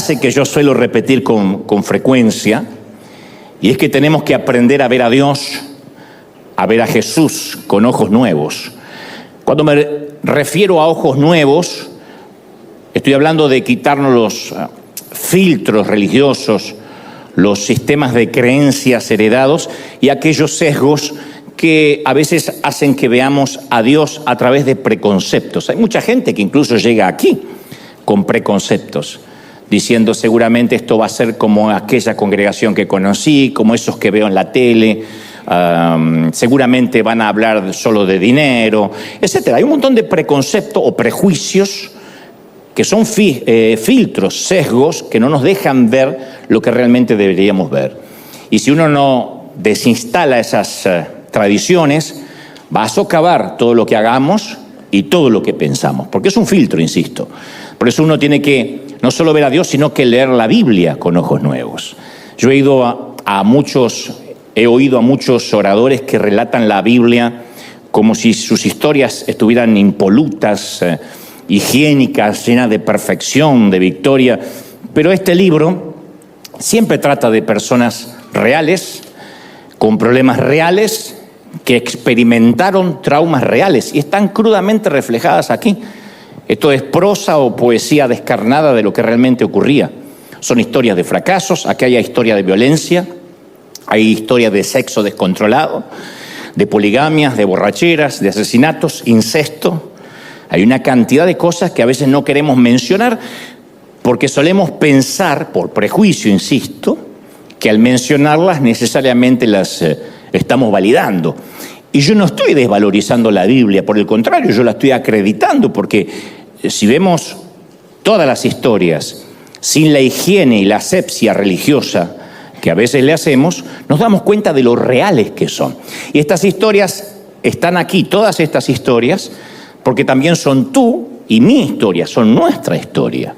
frase que yo suelo repetir con frecuencia, y es que tenemos que aprender a ver a Dios, a ver a Jesús con ojos nuevos. Cuando me refiero a ojos nuevos, estoy hablando de quitarnos los filtros religiosos, los sistemas de creencias heredados y aquellos sesgos que a veces hacen que veamos a Dios a través de preconceptos. Hay mucha gente que incluso llega aquí con preconceptos, diciendo seguramente esto va a ser como aquella congregación que conocí, como esos que veo en la tele, seguramente van a hablar solo de dinero, etcétera. Hay un montón de preconceptos o prejuicios que son filtros, sesgos, que no nos dejan ver lo que realmente deberíamos ver. Y si uno no desinstala esas tradiciones, va a socavar todo lo que hagamos y todo lo que pensamos, porque es un filtro, insisto. Por eso uno tiene que no solo ver a Dios, sino que leer la Biblia con ojos nuevos. Yo he oído a muchos oradores que relatan la Biblia como si sus historias estuvieran impolutas, higiénicas, llenas de perfección, de victoria. Pero este libro siempre trata de personas reales, con problemas reales, que experimentaron traumas reales y están crudamente reflejadas aquí. Esto es prosa o poesía descarnada de lo que realmente ocurría. Son historias de fracasos, aquí hay historia de violencia, hay historia de sexo descontrolado, de poligamias, de borracheras, de asesinatos, incesto. Hay una cantidad de cosas que a veces no queremos mencionar porque solemos pensar, por prejuicio, insisto, que al mencionarlas necesariamente las estamos validando. Y yo no estoy desvalorizando la Biblia, por el contrario, yo la estoy acreditando, porque si vemos todas las historias sin la higiene y la asepsia religiosa que a veces le hacemos, nos damos cuenta de lo reales que son. Y estas historias están aquí, todas estas historias, porque también son tú y mi historia, son nuestra historia.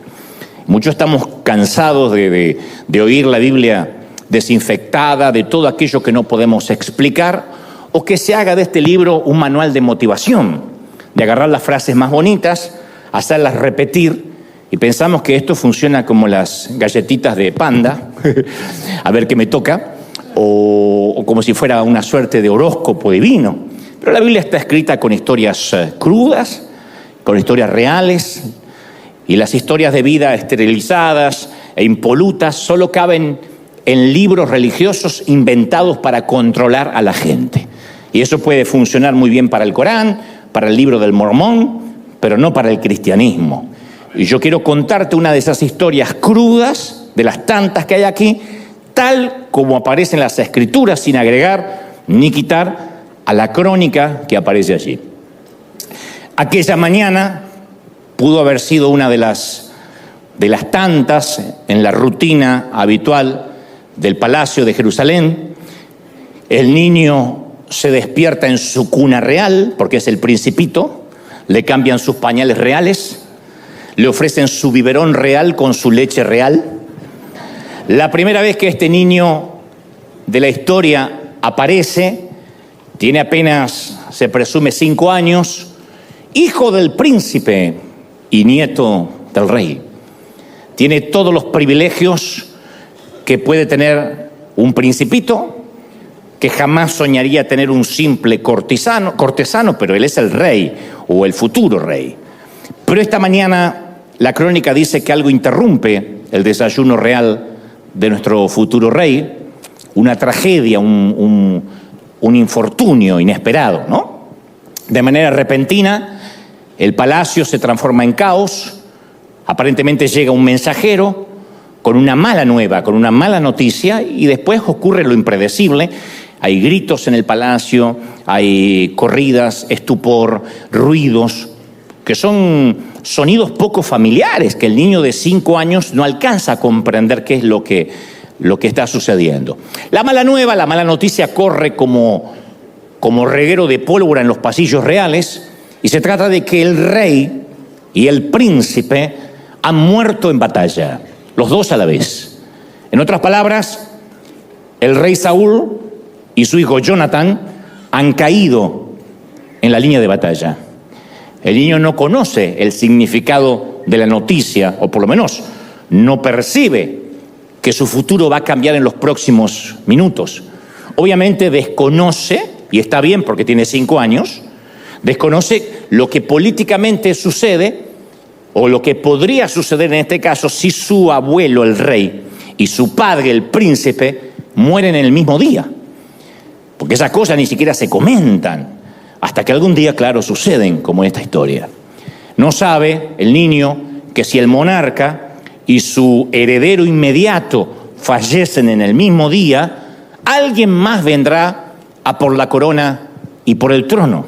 Muchos estamos cansados de oír la Biblia desinfectada, de todo aquello que no podemos explicar, o que se haga de este libro un manual de motivación, de agarrar las frases más bonitas, hacerlas repetir, y pensamos que esto funciona como las galletitas de Panda, a ver qué me toca, o como si fuera una suerte de horóscopo divino. Pero la Biblia está escrita con historias crudas, con historias reales, y las historias de vida esterilizadas e impolutas solo caben en libros religiosos inventados para controlar a la gente. Y eso puede funcionar muy bien para el Corán, para el libro del Mormón, pero no para el cristianismo. Y yo quiero contarte una de esas historias crudas, de las tantas que hay aquí, tal como aparece en las Escrituras, sin agregar ni quitar a la crónica que aparece allí. Aquella mañana pudo haber sido una de las tantas en la rutina habitual del Palacio de Jerusalén. El niño se despierta en su cuna real, porque es el principito, le cambian sus pañales reales, le ofrecen su biberón real con su leche real. La primera vez que este niño de la historia aparece, tiene apenas, se presume, 5 años, hijo del príncipe y nieto del rey. Tiene todos los privilegios que puede tener un principito, que jamás soñaría tener un simple cortesano, pero él es el rey o el futuro rey. Pero esta mañana la crónica dice que algo interrumpe el desayuno real de nuestro futuro rey, una tragedia, un infortunio inesperado, ¿no? De manera repentina, el palacio se transforma en caos, aparentemente llega un mensajero con una mala nueva, con una mala noticia, y después ocurre lo impredecible. Hay gritos en el palacio, hay corridas, estupor, ruidos, que son sonidos poco familiares, que el niño de 5 años no alcanza a comprender qué es lo que está sucediendo. La mala nueva, la mala noticia corre como reguero de pólvora en los pasillos reales, y se trata de que el rey y el príncipe han muerto en batalla, los dos a la vez. En otras palabras, el rey Saúl y su hijo Jonatán han caído en la línea de batalla. El niño no conoce el significado de la noticia, o por lo menos no percibe que su futuro va a cambiar en los próximos minutos. Obviamente desconoce, y está bien porque tiene 5 años, desconoce lo que políticamente sucede o lo que podría suceder en este caso si su abuelo, el rey, y su padre, el príncipe, mueren en el mismo día. Porque esas cosas ni siquiera se comentan hasta que algún día, claro, suceden, como en esta historia. No sabe el niño que si el monarca y su heredero inmediato fallecen en el mismo día, alguien más vendrá a por la corona y por el trono.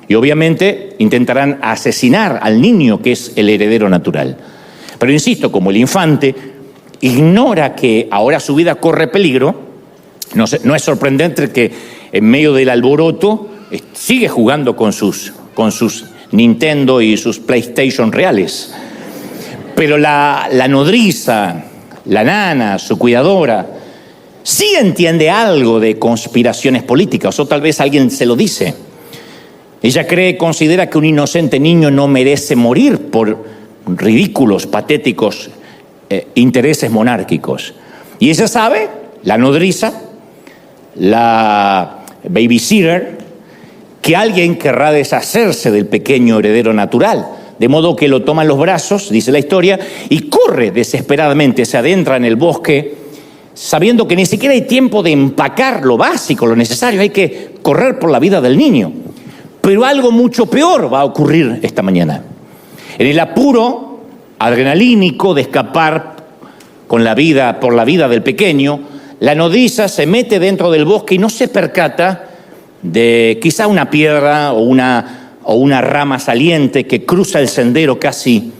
Y obviamente intentarán asesinar al niño que es el heredero natural. Pero insisto, como el infante ignora que ahora su vida corre peligro, no es sorprendente que en medio del alboroto sigue jugando con sus Nintendo y sus PlayStation reales. Pero la nodriza, la nana, su cuidadora, sí entiende algo de conspiraciones políticas, o tal vez alguien se lo dice. Ella considera que un inocente niño no merece morir por ridículos, patéticos intereses monárquicos. Y ella sabe, la nodriza, la babysitter, que alguien querrá deshacerse del pequeño heredero natural, de modo que lo toma en los brazos, dice la historia, y corre desesperadamente, se adentra en el bosque, sabiendo que ni siquiera hay tiempo de empacar lo básico, lo necesario, hay que correr por la vida del niño. Pero algo mucho peor va a ocurrir esta mañana. En el apuro adrenalínico de escapar por la vida del pequeño, la nodriza se mete dentro del bosque y no se percata de quizá una piedra o una rama saliente que cruza el sendero casi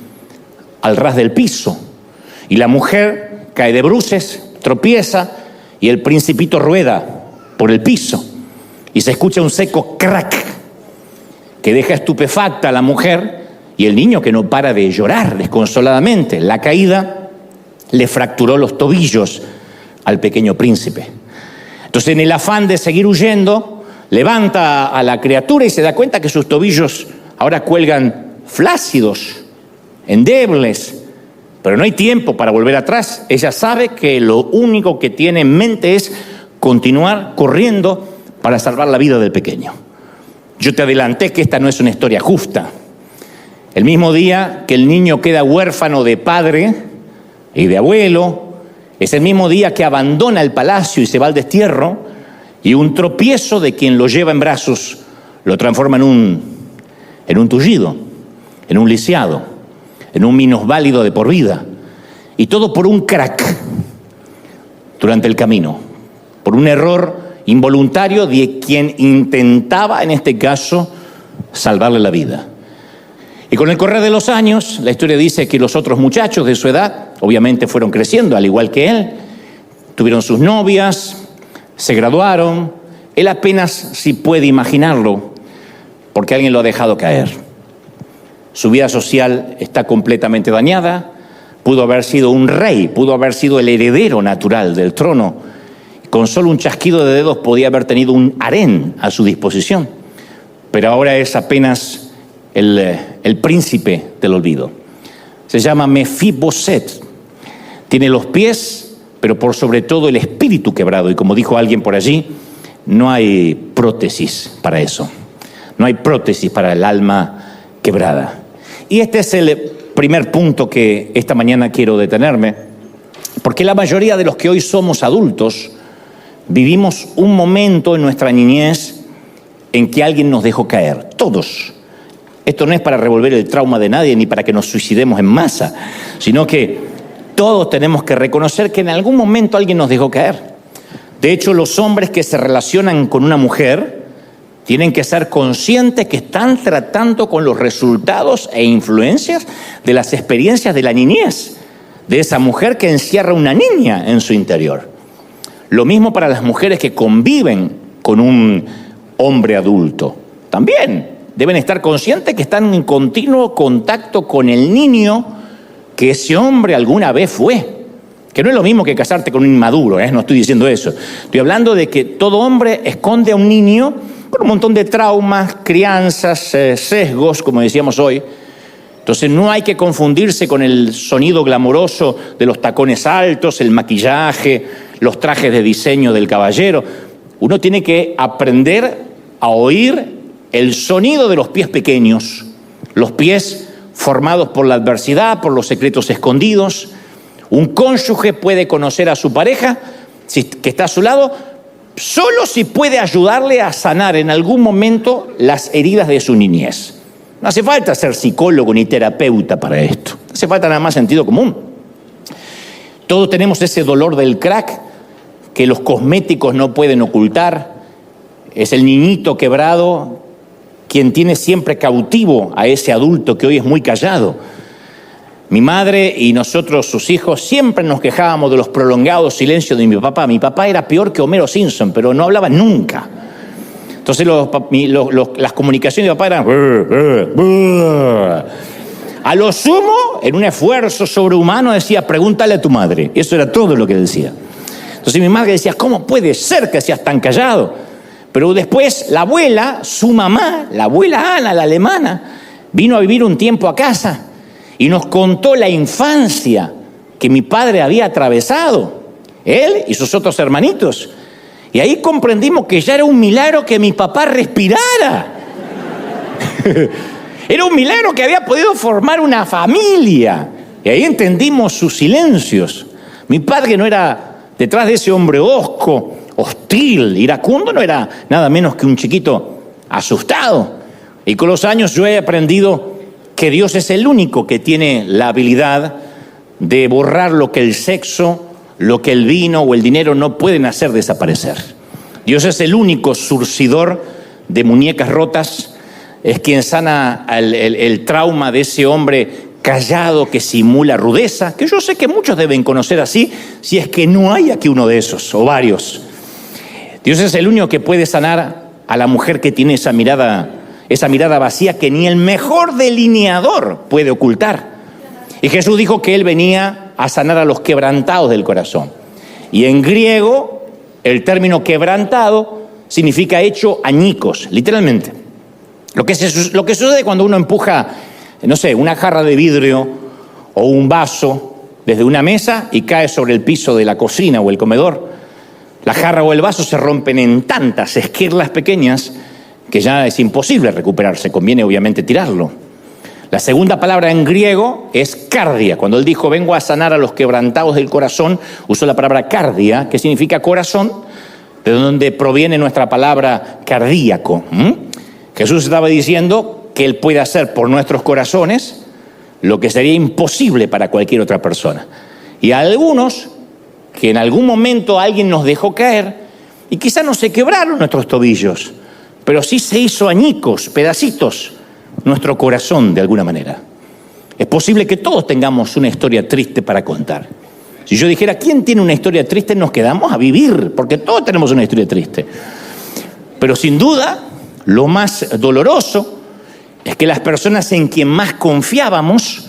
al ras del piso. Y la mujer cae de bruces, tropieza y el principito rueda por el piso. Y se escucha un seco crack que deja estupefacta a la mujer y el niño que no para de llorar desconsoladamente. La caída le fracturó los tobillos al pequeño príncipe. Entonces, en el afán de seguir huyendo, levanta a la criatura y se da cuenta que sus tobillos ahora cuelgan flácidos, endebles, pero no hay tiempo para volver atrás. Ella sabe que lo único que tiene en mente es continuar corriendo para salvar la vida del pequeño. Yo te adelanté que esta no es una historia justa. El mismo día que el niño queda huérfano de padre y de abuelo, es el mismo día que abandona el palacio y se va al destierro, y un tropiezo de quien lo lleva en brazos lo transforma en un tullido, en un lisiado, en un minusválido de por vida. Y todo por un crack durante el camino, por un error involuntario de quien intentaba, en este caso, salvarle la vida. Y con el correr de los años, la historia dice que los otros muchachos de su edad, obviamente fueron creciendo, al igual que él, tuvieron sus novias, se graduaron. Él apenas si puede imaginarlo, porque alguien lo ha dejado caer. Su vida social está completamente dañada. Pudo haber sido un rey, pudo haber sido el heredero natural del trono. Con solo un chasquido de dedos podía haber tenido un harén a su disposición. Pero ahora es apenas el príncipe del olvido. Se llama Mefiboset. Tiene los pies, pero por sobre todo el espíritu quebrado. Y como dijo alguien por allí, no hay prótesis para eso. No hay prótesis para el alma quebrada. Y este es el primer punto que esta mañana quiero detenerme, porque la mayoría de los que hoy somos adultos vivimos un momento en nuestra niñez en que alguien nos dejó caer. Todos. Esto no es para revolver el trauma de nadie ni para que nos suicidemos en masa, sino que todos tenemos que reconocer que en algún momento alguien nos dejó caer. De hecho, los hombres que se relacionan con una mujer tienen que ser conscientes que están tratando con los resultados e influencias de las experiencias de la niñez, de esa mujer que encierra una niña en su interior. Lo mismo para las mujeres que conviven con un hombre adulto. También deben estar conscientes que están en continuo contacto con el niño que ese hombre alguna vez fue. Que no es lo mismo que casarte con un inmaduro, no estoy diciendo eso. Estoy hablando de que todo hombre esconde a un niño con un montón de traumas, crianzas, sesgos, como decíamos hoy, Entonces no hay que confundirse con el sonido glamoroso de los tacones altos, el maquillaje, los trajes de diseño del caballero. Uno tiene que aprender a oír el sonido de los pies pequeños, los pies formados por la adversidad, por los secretos escondidos. Un cónyuge puede conocer a su pareja, que está a su lado, solo si puede ayudarle a sanar en algún momento las heridas de su niñez. No hace falta ser psicólogo ni terapeuta para esto. Hace falta nada más sentido común. Todos tenemos ese dolor del crack que los cosméticos no pueden ocultar. Es el niñito quebrado quien tiene siempre cautivo a ese adulto que hoy es muy callado. Mi madre y nosotros, sus hijos, siempre nos quejábamos de los prolongados silencios de mi papá. Mi papá era peor que Homero Simpson, pero no hablaba nunca. Entonces las comunicaciones de mi papá eran... A lo sumo, en un esfuerzo sobrehumano, decía, pregúntale a tu madre. Eso era todo lo que decía. Entonces mi madre decía, ¿cómo puede ser que seas tan callado? Pero después la abuela, su mamá, la abuela Ana, la alemana, vino a vivir un tiempo a casa y nos contó la infancia que mi padre había atravesado, él y sus otros hermanitos. Y ahí comprendimos que ya era un milagro que mi papá respirara. Era un milagro que había podido formar una familia. Y ahí entendimos sus silencios. Mi padre no era detrás de ese hombre hosco, hostil, iracundo, no era nada menos que un chiquito asustado. Y con los años yo he aprendido que Dios es el único que tiene la habilidad de borrar lo que el sexo, lo que el vino o el dinero no pueden hacer desaparecer. Dios es el único surcidor de muñecas rotas, es quien sana el trauma de ese hombre callado que simula rudeza, que yo sé que muchos deben conocer así, si es que no hay aquí uno de esos, o varios. Dios es el único que puede sanar a la mujer que tiene esa mirada vacía que ni el mejor delineador puede ocultar. Y Jesús dijo que Él venía a sanar a los quebrantados del corazón. Y en griego, el término quebrantado significa hecho añicos, literalmente. Lo que sucede cuando uno empuja, no sé, una jarra de vidrio o un vaso desde una mesa y cae sobre el piso de la cocina o el comedor. La jarra o el vaso se rompen en tantas esquirlas pequeñas que ya es imposible recuperarse, conviene obviamente tirarlo. La segunda palabra en griego es cardia. Cuando él dijo, vengo a sanar a los quebrantados del corazón, usó la palabra cardia, que significa corazón, de donde proviene nuestra palabra cardíaco. Jesús estaba diciendo que Él puede hacer por nuestros corazones lo que sería imposible para cualquier otra persona. Y a algunos, que en algún momento alguien nos dejó caer, y quizá no se quebraron nuestros tobillos, pero sí se hizo añicos, pedacitos, nuestro corazón de alguna manera. Es posible que todos tengamos una historia triste para contar. Si yo dijera, ¿quién tiene una historia triste? Nos quedamos a vivir, porque todos tenemos una historia triste. Pero sin duda, lo más doloroso es que las personas en quien más confiábamos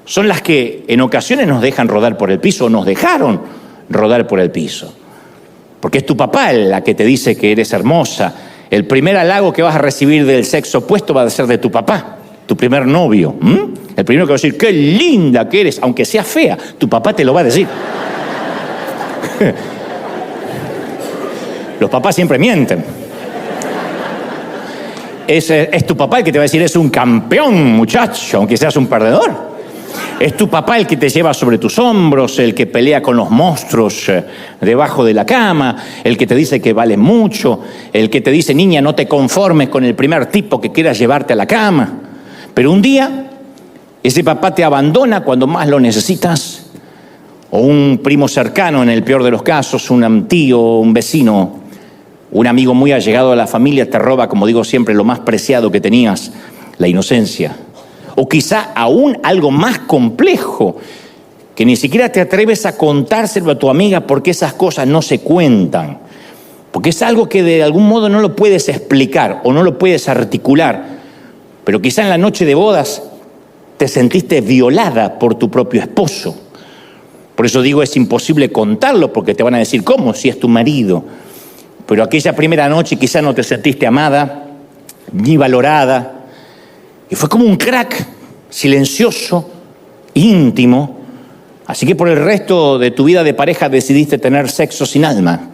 son las que en ocasiones nos dejan rodar por el piso, o nos dejaron rodar por el piso. Porque es tu papá la que te dice que eres hermosa. El primer halago que vas a recibir del sexo opuesto va a ser de tu papá, tu primer novio. El primero que va a decir, qué linda que eres, aunque sea fea, tu papá te lo va a decir. Los papás siempre mienten. Es tu papá el que te va a decir, es un campeón, muchacho, aunque seas un perdedor. Es tu papá el que te lleva sobre tus hombros, el que pelea con los monstruos debajo de la cama, el que te dice que vale mucho, el que te dice, niña, no te conformes con el primer tipo que quieras llevarte a la cama. Pero un día, ese papá te abandona cuando más lo necesitas, o un primo cercano, en el peor de los casos, un tío, un vecino, un amigo muy allegado a la familia te roba, como digo siempre, lo más preciado que tenías, la inocencia. O quizá aún algo más complejo, que ni siquiera te atreves a contárselo a tu amiga porque esas cosas no se cuentan. Porque es algo que de algún modo no lo puedes explicar o no lo puedes articular. Pero quizá en la noche de bodas te sentiste violada por tu propio esposo. Por eso digo, es imposible contarlo porque te van a decir, ¿cómo? Si es tu marido. Pero aquella primera noche quizá no te sentiste amada, ni valorada. Y fue como un crack, silencioso, íntimo. Así que por el resto de tu vida de pareja decidiste tener sexo sin alma,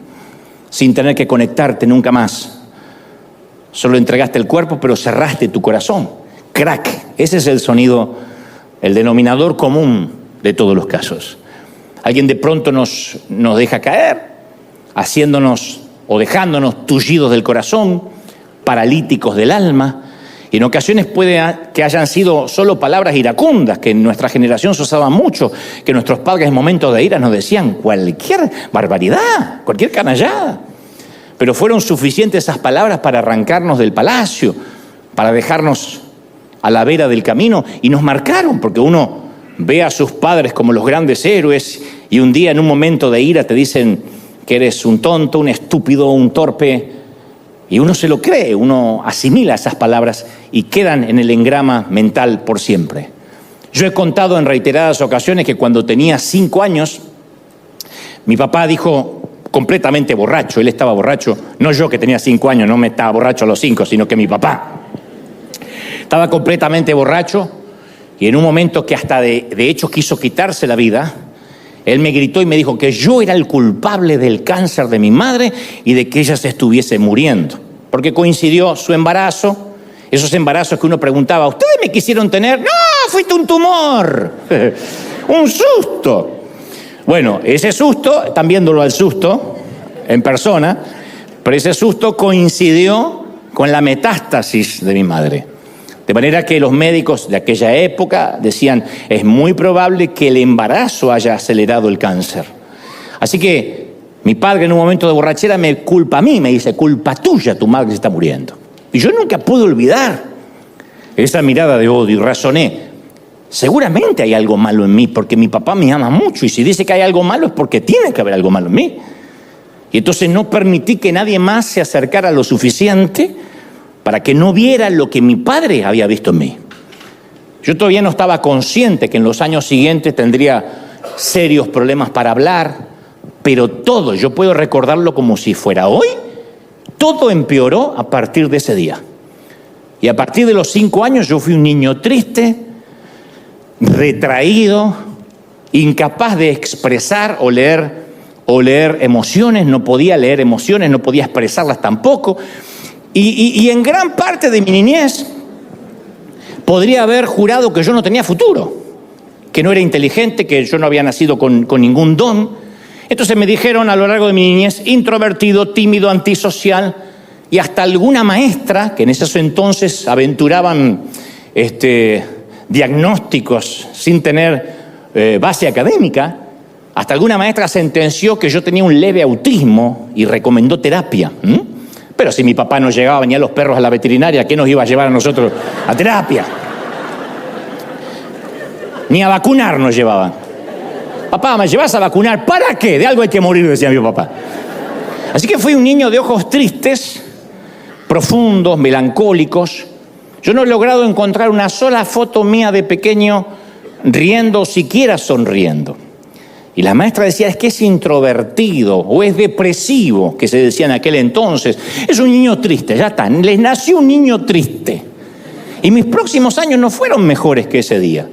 sin tener que conectarte nunca más. Solo entregaste el cuerpo, pero cerraste tu corazón. Crack. Ese es el sonido, el denominador común de todos los casos. Alguien de pronto nos deja caer, haciéndonos o dejándonos tullidos del corazón, paralíticos del alma. Y en ocasiones puede que hayan sido solo palabras iracundas, que en nuestra generación se usaban mucho, que nuestros padres en momentos de ira nos decían cualquier barbaridad, cualquier canallada. Pero fueron suficientes esas palabras para arrancarnos del palacio, para dejarnos a la vera del camino, y nos marcaron, porque uno ve a sus padres como los grandes héroes y un día en un momento de ira te dicen que eres un tonto, un estúpido, un torpe, y uno se lo cree, uno asimila esas palabras y quedan en el engrama mental por siempre. Yo he contado en reiteradas ocasiones que cuando tenía 5 años, mi papá dijo, completamente borracho, él estaba borracho, no yo que tenía 5 años, no me estaba borracho a los 5, sino que mi papá estaba completamente borracho, y en un momento que hasta de hecho quiso quitarse la vida, él me gritó y me dijo que yo era el culpable del cáncer de mi madre y de que ella se estuviese muriendo, porque coincidió su embarazo, esos embarazos que uno preguntaba, ¿ustedes me quisieron tener? ¡No, fuiste un tumor! ¡Un susto! Bueno, ese susto, están viéndolo al susto en persona, pero ese susto coincidió con la metástasis de mi madre. De manera que los médicos de aquella época decían, es muy probable que el embarazo haya acelerado el cáncer. Así que mi padre en un momento de borrachera me culpa a mí, me dice, culpa tuya, tu madre se está muriendo. Y yo nunca pude olvidar esa mirada de odio y razoné, seguramente hay algo malo en mí porque mi papá me ama mucho y si dice que hay algo malo es porque tiene que haber algo malo en mí. Y entonces no permití que nadie más se acercara lo suficiente para que no viera lo que mi padre había visto en mí. Yo todavía no estaba consciente que en los años siguientes tendría serios problemas para hablar, pero todo, yo puedo recordarlo como si fuera hoy, todo empeoró a partir de ese día. Y a partir de los 5 años yo fui un niño triste, retraído, incapaz de expresar o leer emociones, no podía leer emociones, no podía expresarlas tampoco. Y en gran parte de mi niñez podría haber jurado que yo no tenía futuro, que no era inteligente, que yo no había nacido con ningún don. Entonces me dijeron a lo largo de mi niñez, introvertido, tímido, antisocial, y hasta alguna maestra, que en esos entonces aventuraban diagnósticos sin tener base académica, hasta alguna maestra sentenció que yo tenía un leve autismo y recomendó terapia. Pero si mi papá no llegaba, venía los perros a la veterinaria, ¿qué nos iba a llevar a nosotros a terapia? Ni a vacunar nos llevaban. Papá, ¿me llevas a vacunar? ¿Para qué? De algo hay que morir, decía mi papá. Así que fui un niño de ojos tristes, profundos, melancólicos. Yo no he logrado encontrar una sola foto mía de pequeño riendo o siquiera sonriendo. Y la maestra decía, es que es introvertido o es depresivo, que se decía en aquel entonces. Es un niño triste, ya está. Les nació un niño triste. Y mis próximos años no fueron mejores que ese día.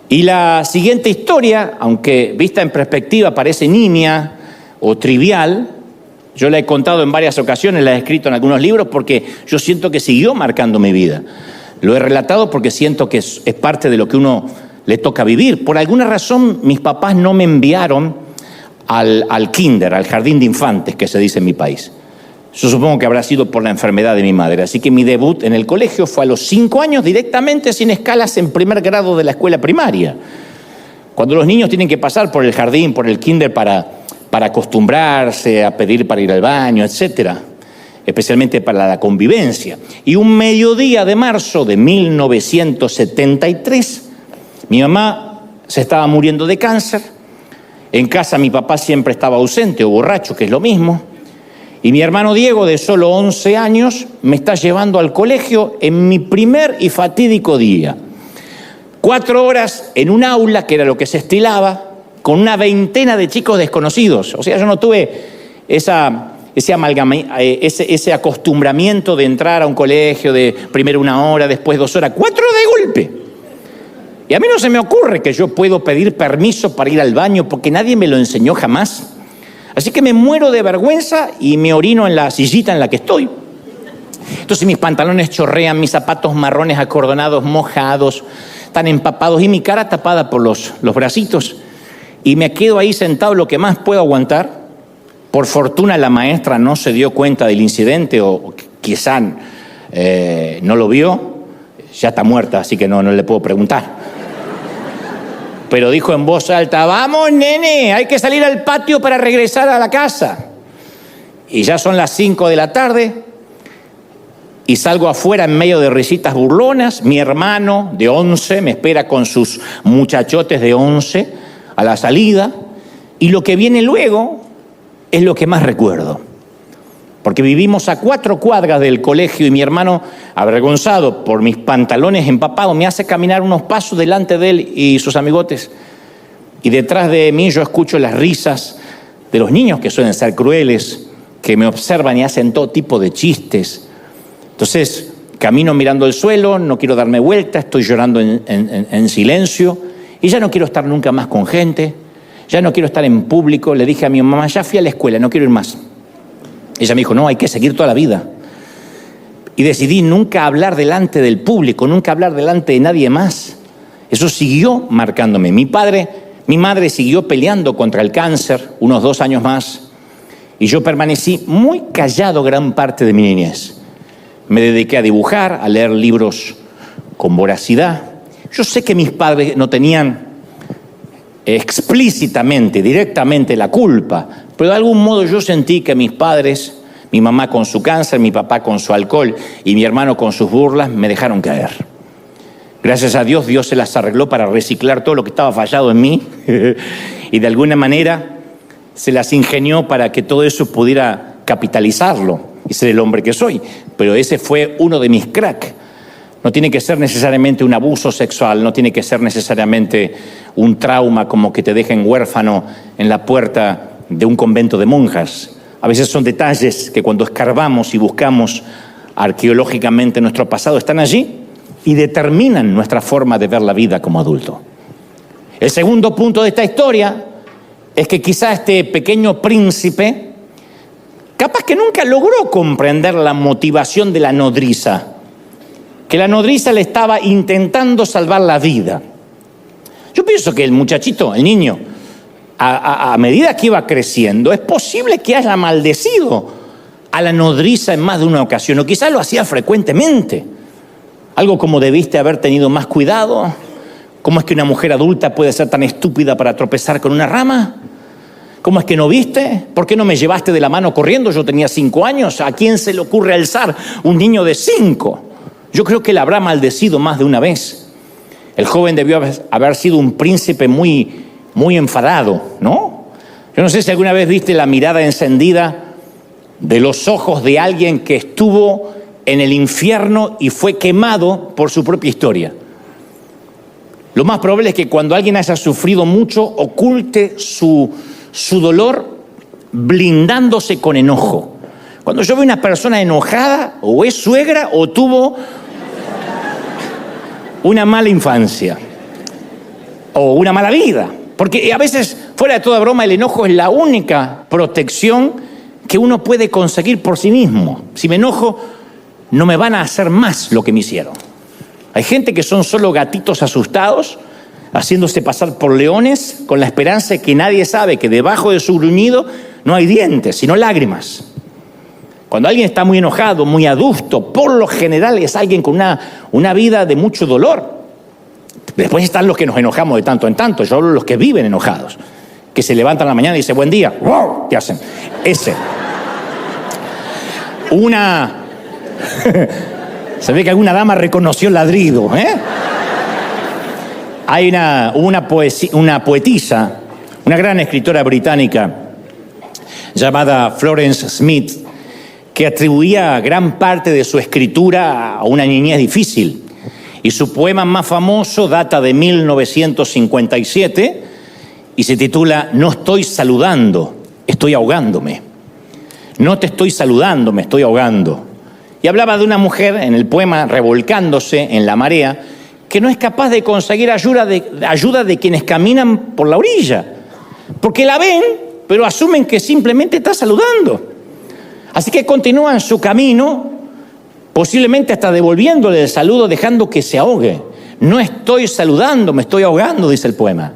Y la siguiente historia, aunque vista en perspectiva parece nimia o trivial, yo la he contado en varias ocasiones, la he escrito en algunos libros porque yo siento que siguió marcando mi vida. Lo he relatado porque siento que es parte de lo que uno le toca vivir. Por alguna razón, mis papás no me enviaron al kinder, al jardín de infantes, que se dice en mi país. Yo supongo que habrá sido por la enfermedad de mi madre. Así que mi debut en el colegio fue a los 5 años, directamente sin escalas, en primer grado de la escuela primaria. Cuando los niños tienen que pasar por el jardín, por el kinder, para acostumbrarse a pedir para ir al baño, etcétera, especialmente para la convivencia. Y un mediodía de marzo de 1973, mi mamá se estaba muriendo de cáncer. En casa mi papá siempre estaba ausente o borracho, que es lo mismo. Y mi hermano Diego, de solo 11 años, me está llevando al colegio en mi primer y fatídico día. 4 horas en un aula, que era lo que se estilaba, con una veintena de chicos desconocidos. O sea, yo no tuve ese acostumbramiento de entrar a un colegio de primero 1 hora, después 2 horas, 4 de golpe. Y a mí no se me ocurre que yo puedo pedir permiso para ir al baño porque nadie me lo enseñó jamás. Así que me muero de vergüenza y me orino en la sillita en la que estoy. Entonces mis pantalones chorrean, mis zapatos marrones acordonados, mojados, están empapados y mi cara tapada por los bracitos. Y me quedo ahí sentado lo que más puedo aguantar. Por fortuna la maestra no se dio cuenta del incidente o quizá no lo vio. Ya está muerta, así que no le puedo preguntar. Pero dijo en voz alta: vamos, nene, hay que salir al patio para regresar a la casa. Y ya son las 5 de la tarde y salgo afuera en medio de risitas burlonas. Mi hermano de 11 me espera con sus muchachotes de 11 a la salida. Y lo que viene luego es lo que más recuerdo. Porque vivimos a 4 cuadras del colegio y mi hermano, avergonzado por mis pantalones empapados, me hace caminar unos pasos delante de él y sus amigotes. Y detrás de mí yo escucho las risas de los niños que suelen ser crueles, que me observan y hacen todo tipo de chistes. Entonces camino mirando el suelo, no quiero darme vuelta, estoy llorando en silencio y ya no quiero estar nunca más con gente, ya no quiero estar en público. Le dije a mi mamá: ya fui a la escuela, no quiero ir más. Ella me dijo: no, hay que seguir toda la vida. Y decidí nunca hablar delante del público, nunca hablar delante de nadie más. Eso siguió marcándome. Mi madre siguió peleando contra el cáncer unos 2 años más y yo permanecí muy callado gran parte de mi niñez. Me dediqué a dibujar, a leer libros con voracidad. Yo sé que mis padres no tenían explícitamente, directamente la culpa, pero de algún modo yo sentí que mis padres, mi mamá con su cáncer, mi papá con su alcohol y mi hermano con sus burlas, me dejaron caer. Gracias a Dios, Dios se las arregló para reciclar todo lo que estaba fallado en mí y de alguna manera se las ingenió para que todo eso pudiera capitalizarlo y ser el hombre que soy. Pero ese fue uno de mis cracks. No tiene que ser necesariamente un abuso sexual, no tiene que ser necesariamente un trauma como que te dejen huérfano en la puerta de un convento de monjas. A veces son detalles que cuando escarbamos y buscamos arqueológicamente nuestro pasado están allí y determinan nuestra forma de ver la vida como adulto. El segundo punto de esta historia es que quizá este pequeño príncipe, capaz que nunca logró comprender la motivación de la nodriza, que la nodriza le estaba intentando salvar la vida. Yo pienso que el muchachito, el niño, a medida que iba creciendo, es posible que haya maldecido a la nodriza en más de una ocasión, o quizás lo hacía frecuentemente. Algo como: debiste haber tenido más cuidado. ¿Cómo es que una mujer adulta puede ser tan estúpida para tropezar con una rama? ¿Cómo es que no viste? ¿Por qué no me llevaste de la mano corriendo? Yo tenía 5 años. ¿A quién se le ocurre alzar un niño de 5? Yo creo que la habrá maldecido más de una vez. El joven debió haber sido un príncipe muy enfadado, ¿no? Yo no sé si alguna vez viste la mirada encendida de los ojos de alguien que estuvo en el infierno y fue quemado por su propia historia. Lo más probable es que cuando alguien haya sufrido mucho, oculte su dolor blindándose con enojo. Cuando yo veo una persona enojada, o es suegra o tuvo una mala infancia o una mala vida. Porque a veces, fuera de toda broma, el enojo es la única protección que uno puede conseguir por sí mismo. Si me enojo, no me van a hacer más lo que me hicieron. Hay gente que son solo gatitos asustados, haciéndose pasar por leones, con la esperanza de que nadie sabe que debajo de su gruñido no hay dientes, sino lágrimas. Cuando alguien está muy enojado, muy adusto, por lo general es alguien con una vida de mucho dolor. Después están los que nos enojamos de tanto en tanto. Yo hablo de los que viven enojados, que se levantan a la mañana y dicen: buen día. ¡Wow! ¿Qué hacen? Ese. Se ve que alguna dama reconoció el ladrido, ¿eh? Hay una poetisa, una gran escritora británica llamada Florence Smith, que atribuía gran parte de su escritura a una niñez difícil. Y su poema más famoso data de 1957 y se titula No estoy saludando, estoy ahogándome. No te estoy saludando, me estoy ahogando. Y hablaba de una mujer en el poema revolcándose en la marea que no es capaz de conseguir ayuda de quienes caminan por la orilla, porque la ven, pero asumen que simplemente está saludando. Así que continúan su camino, posiblemente hasta devolviéndole el saludo, dejando que se ahogue. No estoy saludando, me estoy ahogando, dice el poema.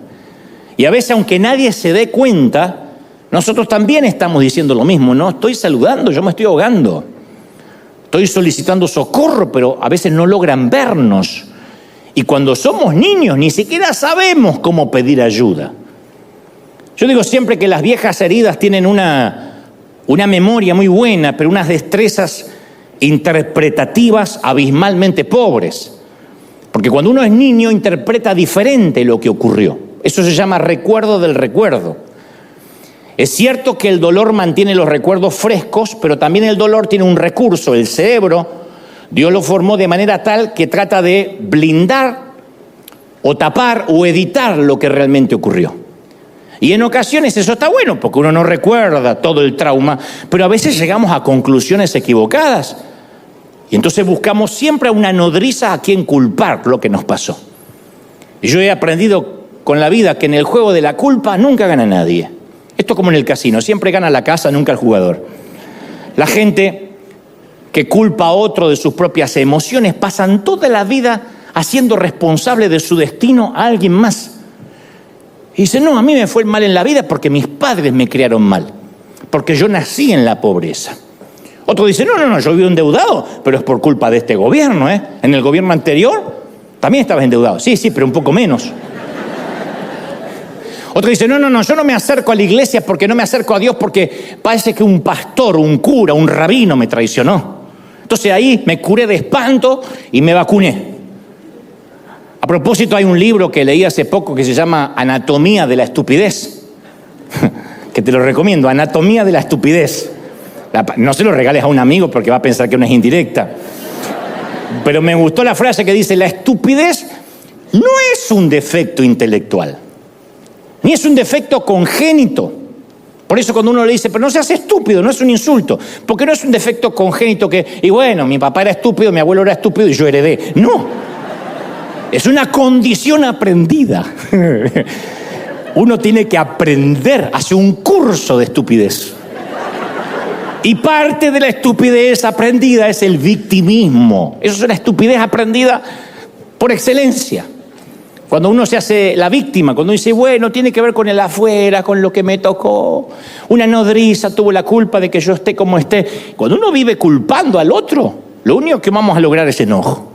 Y a veces, aunque nadie se dé cuenta, nosotros también estamos diciendo lo mismo. No estoy saludando, yo me estoy ahogando. Estoy solicitando socorro, pero a veces no logran vernos. Y cuando somos niños, ni siquiera sabemos cómo pedir ayuda. Yo digo siempre que las viejas heridas tienen una memoria muy buena, pero unas destrezas interpretativas abismalmente pobres. Porque cuando uno es niño, interpreta diferente lo que ocurrió. Eso se llama recuerdo del recuerdo. Es cierto que el dolor mantiene los recuerdos frescos, pero también el dolor tiene un recurso, el cerebro. Dios lo formó de manera tal que trata de blindar o tapar o editar lo que realmente ocurrió. Y en ocasiones eso está bueno, porque uno no recuerda todo el trauma, pero a veces llegamos a conclusiones equivocadas. Y entonces buscamos siempre a una nodriza a quien culpar lo que nos pasó. Y yo he aprendido con la vida que en el juego de la culpa nunca gana nadie. Esto es como en el casino, siempre gana la casa, nunca el jugador. La gente que culpa a otro de sus propias emociones pasan toda la vida haciendo responsable de su destino a alguien más. Y dice, no, a mí me fue mal en la vida porque mis padres me criaron mal, porque yo nací en la pobreza. Otro dice, no, yo vivo endeudado, pero es por culpa de este gobierno, ¿eh? En el gobierno anterior también estabas endeudado. Sí, pero un poco menos. Otro dice, no, yo no me acerco a la iglesia porque no me acerco a Dios porque parece que un pastor, un cura, un rabino me traicionó. Entonces ahí me curé de espanto y me vacuné. A propósito, hay un libro que leí hace poco que se llama Anatomía de la Estupidez, que te lo recomiendo, Anatomía de la Estupidez. No se lo regales a un amigo porque va a pensar que no es indirecta. Pero me gustó la frase que dice, la estupidez no es un defecto intelectual, ni es un defecto congénito. Por eso cuando uno le dice, pero no seas estúpido, no es un insulto, porque no es un defecto congénito y bueno, mi papá era estúpido, mi abuelo era estúpido y yo heredé. No, es una condición aprendida. Uno tiene que aprender, hace un curso de estupidez. Y parte de la estupidez aprendida es el victimismo. Eso es una estupidez aprendida por excelencia. Cuando uno se hace la víctima, cuando dice, bueno, tiene que ver con el afuera, con lo que me tocó. Una nodriza tuvo la culpa de que yo esté como esté. Cuando uno vive culpando al otro, lo único que vamos a lograr es enojo.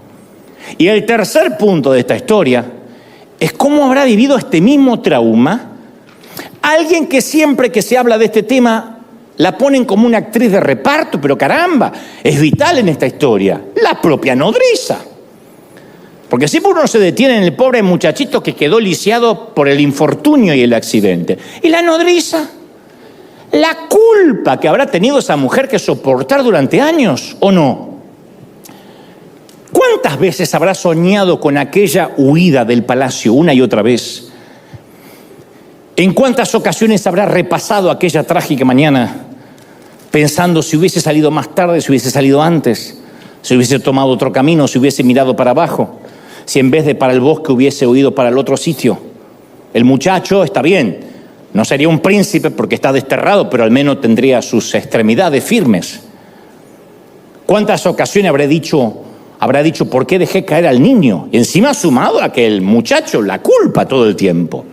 Y el tercer punto de esta historia es cómo habrá vivido este mismo trauma alguien que siempre que se habla de este tema la ponen como una actriz de reparto, pero caramba, es vital en esta historia, la propia nodriza. Porque siempre uno se detiene en el pobre muchachito que quedó lisiado por el infortunio y el accidente. ¿Y la nodriza? La culpa que habrá tenido esa mujer que soportar durante años, ¿o no? ¿Cuántas veces habrá soñado con aquella huida del palacio una y otra vez? ¿En cuántas ocasiones habrá repasado aquella trágica mañana pensando si hubiese salido más tarde, si hubiese salido antes, si hubiese tomado otro camino, si hubiese mirado para abajo, si en vez de para el bosque hubiese huido para el otro sitio? El muchacho está bien, no sería un príncipe porque está desterrado, pero al menos tendría sus extremidades firmes. ¿Cuántas ocasiones habrá dicho por qué dejé caer al niño? Y encima sumado a que el muchacho la culpa todo el tiempo.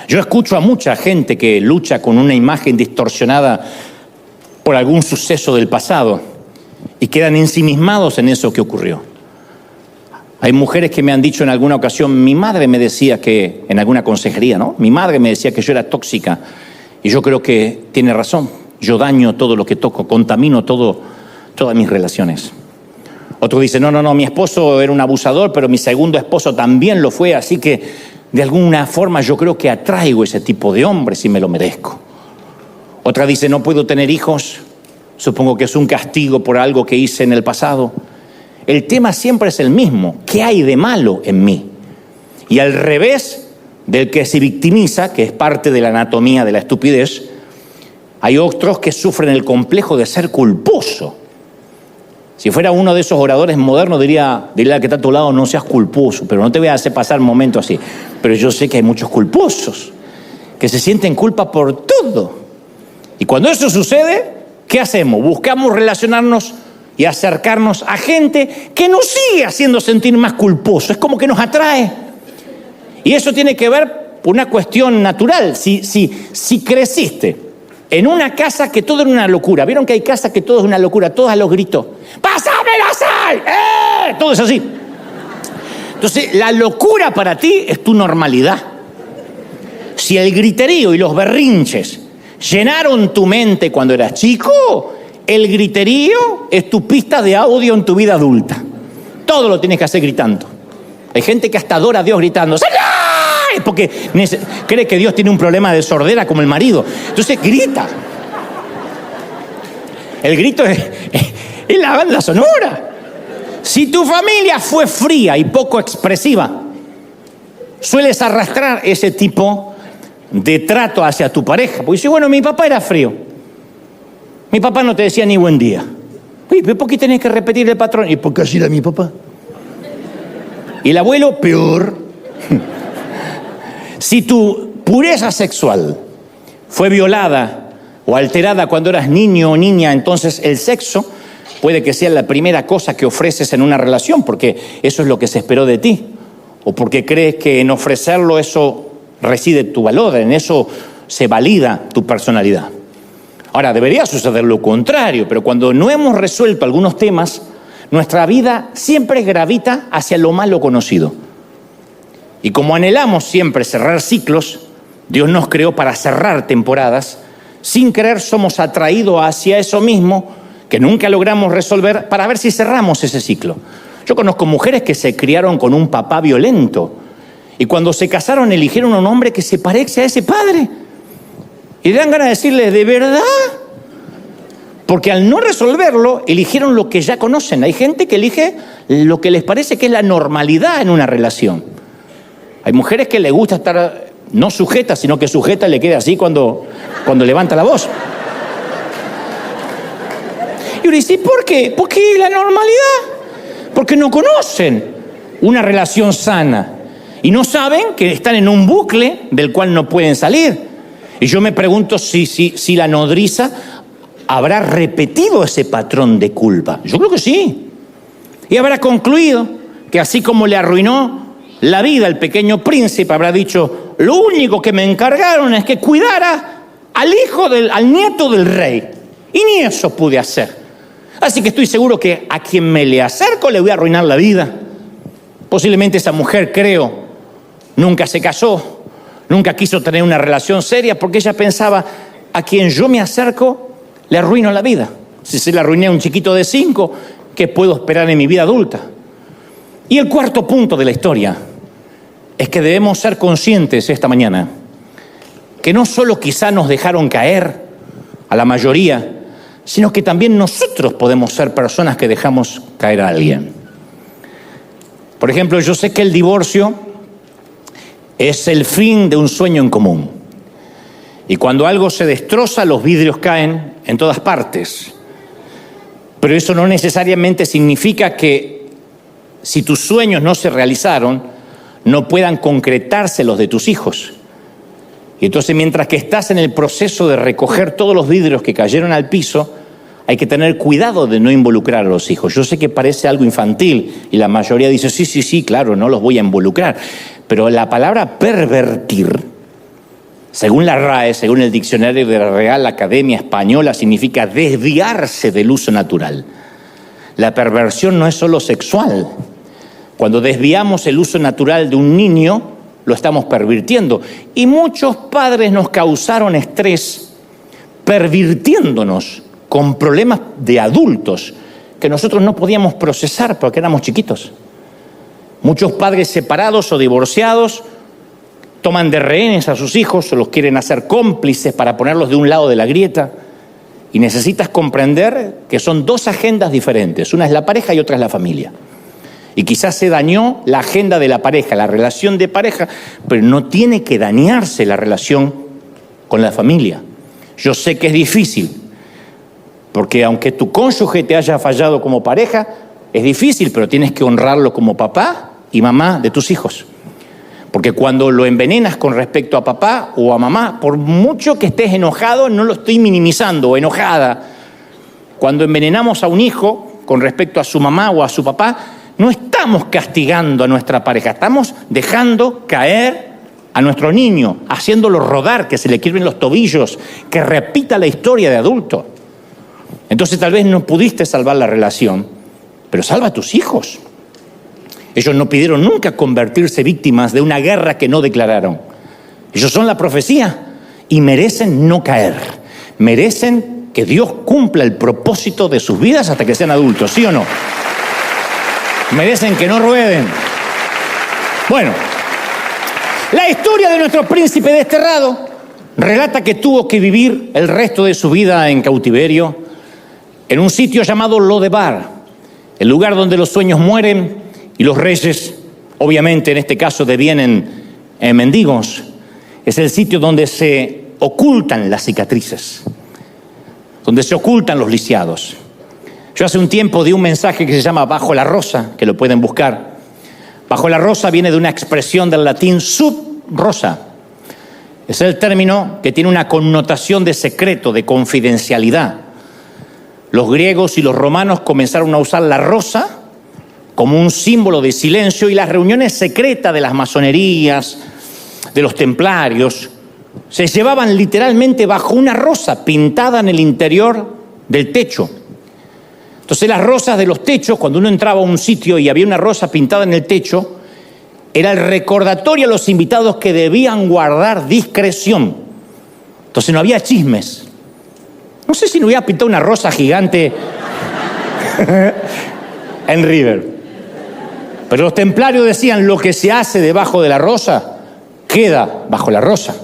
Yo escucho a mucha gente que lucha con una imagen distorsionada por algún suceso del pasado y quedan ensimismados en eso que ocurrió. Hay mujeres que me han dicho en alguna ocasión, mi madre me decía que, en alguna consejería, ¿no? Mi madre me decía que yo era tóxica y yo creo que tiene razón. Yo daño todo lo que toco, contamino todas mis relaciones. Otro dice, no, mi esposo era un abusador, pero mi segundo esposo también lo fue, así que de alguna forma yo creo que atraigo ese tipo de hombres y me lo merezco. Otra dice, no puedo tener hijos, supongo que es un castigo por algo que hice en el pasado. El tema siempre es el mismo, ¿qué hay de malo en mí? Y al revés del que se victimiza, que es parte de la anatomía de la estupidez, hay otros que sufren el complejo de ser culposo. Si fuera uno de esos oradores modernos, diría al que está a tu lado, no seas culposo, pero no te voy a hacer pasar momentos así. Pero yo sé que hay muchos culposos que se sienten culpa por todo. Y cuando eso sucede, ¿qué hacemos? Buscamos relacionarnos y acercarnos a gente que nos sigue haciendo sentir más culposos. Es como que nos atrae. Y eso tiene que ver con una cuestión natural. Si creciste en una casa que todo era una locura. ¿Vieron que hay casas que todo es una locura? Todos a los gritos. ¡Pásame la sal! Todo es así. Entonces, la locura para ti es tu normalidad. Si el griterío y los berrinches llenaron tu mente cuando eras chico, el griterío es tu pista de audio en tu vida adulta. Todo lo tienes que hacer gritando. Hay gente que hasta adora a Dios gritando. ¡Señor! Porque cree que Dios tiene un problema de sordera como el marido. Entonces grita. El grito es la banda sonora. Si tu familia fue fría y poco expresiva, sueles arrastrar ese tipo de trato hacia tu pareja. Porque dices, bueno, mi papá era frío. Mi papá no te decía ni buen día. Uy, ¿por qué tenés que repetir el patrón? ¿Y por qué así era mi papá? Y el abuelo, peor. Si tu pureza sexual fue violada o alterada cuando eras niño o niña, entonces el sexo puede que sea la primera cosa que ofreces en una relación, porque eso es lo que se esperó de ti, o porque crees que en ofrecerlo eso reside tu valor, en eso se valida tu personalidad. Ahora, debería suceder lo contrario, pero cuando no hemos resuelto algunos temas, nuestra vida siempre gravita hacia lo malo conocido. Y como anhelamos siempre cerrar ciclos, Dios nos creó para cerrar temporadas. Sin querer somos atraídos hacia eso mismo que nunca logramos resolver para ver si cerramos ese ciclo. Yo conozco mujeres que se criaron con un papá violento y cuando se casaron eligieron un hombre que se parece a ese padre. Y le dan ganas de decirles, ¿de verdad? Porque al no resolverlo, eligieron lo que ya conocen. Hay gente que elige lo que les parece que es la normalidad en una relación. Hay mujeres que les gusta estar no sujeta, sino que sujeta le queda así cuando levanta la voz. Y uno dice, ¿por qué? Porque la normalidad. Porque no conocen una relación sana. Y no saben que están en un bucle del cual no pueden salir. Y yo me pregunto si la nodriza habrá repetido ese patrón de culpa. Yo creo que sí. Y habrá concluido que así como le arruinó la vida al pequeño príncipe, habrá dicho, lo único que me encargaron es que cuidara al nieto del rey. Y ni eso pude hacer. Así que estoy seguro que a quien me le acerco le voy a arruinar la vida. Posiblemente esa mujer, creo, nunca se casó, nunca quiso tener una relación seria porque ella pensaba, a quien yo me acerco le arruino la vida. Si se le arruiné a un chiquito de 5, ¿qué puedo esperar en mi vida adulta? Y el cuarto punto de la historia es que debemos ser conscientes esta mañana que no solo quizá nos dejaron caer a la mayoría, sino que también nosotros podemos ser personas que dejamos caer a alguien. Por ejemplo, yo sé que el divorcio es el fin de un sueño en común. Y cuando algo se destroza, los vidrios caen en todas partes. Pero eso no necesariamente significa que si tus sueños no se realizaron, no puedan concretarse los de tus hijos. Y entonces, mientras que estás en el proceso de recoger todos los vidrios que cayeron al piso, hay que tener cuidado de no involucrar a los hijos. Yo sé que parece algo infantil y la mayoría dice, sí, claro, no los voy a involucrar. Pero la palabra pervertir, según la RAE, según el diccionario de la Real Academia Española, significa desviarse del uso natural. La perversión no es solo sexual. Cuando desviamos el uso natural de un niño, lo estamos pervirtiendo. Y muchos padres nos causaron estrés pervirtiéndonos con problemas de adultos que nosotros no podíamos procesar porque éramos chiquitos. Muchos padres separados o divorciados toman de rehenes a sus hijos o los quieren hacer cómplices para ponerlos de un lado de la grieta. Y necesitas comprender que son dos agendas diferentes. Una es la pareja y otra es la familia. Y quizás se dañó la agenda de la pareja, la relación de pareja, pero no tiene que dañarse la relación con la familia. Yo sé que es difícil, Porque aunque tu cónyuge te haya fallado como pareja, es difícil, pero tienes que honrarlo como papá y mamá de tus hijos. Porque cuando lo envenenas con respecto a papá o a mamá, por mucho que estés enojado, no lo estoy minimizando, o enojada. Cuando envenenamos a un hijo con respecto a su mamá o a su papá, no estamos castigando a nuestra pareja, estamos dejando caer a nuestro niño, haciéndolo rodar, que se le quiebren los tobillos, que repita la historia de adulto. Entonces tal vez no pudiste salvar la relación, pero salva a tus hijos. Ellos no pidieron nunca convertirse víctimas de una guerra que no declararon. Ellos son la profecía y merecen no caer. Merecen que Dios cumpla el propósito de sus vidas hasta que sean adultos, ¿sí o no? Merecen que no rueden. Bueno, la historia de nuestro príncipe desterrado relata que tuvo que vivir el resto de su vida en cautiverio en un sitio llamado Lodebar, el lugar donde los sueños mueren y los reyes, obviamente en este caso devienen mendigos. Es el sitio donde se ocultan las cicatrices, donde se ocultan los lisiados. Yo hace un tiempo di un mensaje que se llama Bajo la Rosa, que lo pueden buscar. Bajo la Rosa viene de una expresión del latín sub rosa. Es el término que tiene una connotación de secreto, de confidencialidad. Los griegos y los romanos comenzaron a usar la rosa como un símbolo de silencio, y las reuniones secretas de las masonerías, de los templarios, se llevaban literalmente bajo una rosa pintada en el interior del techo. Entonces las rosas de los techos, cuando uno entraba a un sitio y había una rosa pintada en el techo, era el recordatorio a los invitados que debían guardar discreción. Entonces no había chismes. No sé si no hubiera pintado una rosa gigante en River. Pero los templarios decían, lo que se hace debajo de la rosa, queda bajo la rosa.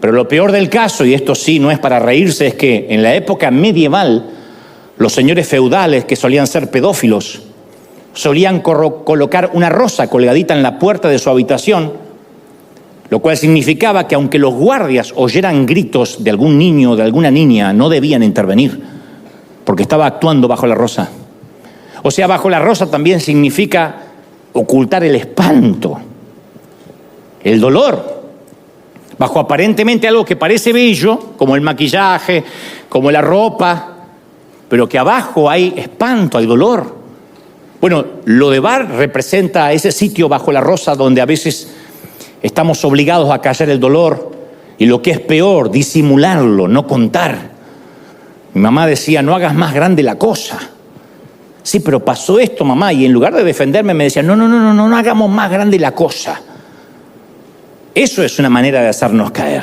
Pero lo peor del caso, y esto sí no es para reírse, es que en la época medieval, los señores feudales, que solían ser pedófilos, solían colocar una rosa colgadita en la puerta de su habitación, lo cual significaba que aunque los guardias oyeran gritos de algún niño o de alguna niña, no debían intervenir, porque estaba actuando bajo la rosa. O sea, bajo la rosa también significa ocultar el espanto, el dolor, bajo aparentemente algo que parece bello, como el maquillaje, como la ropa, pero que abajo hay espanto, hay dolor. Bueno, Lodebar representa ese sitio bajo la rosa donde a veces estamos obligados a callar el dolor y, lo que es peor, disimularlo, no contar. Mi mamá decía, no hagas más grande la cosa. Sí, pero pasó esto, mamá, y en lugar de defenderme me decía, no hagamos más grande la cosa. Eso es una manera de hacernos caer.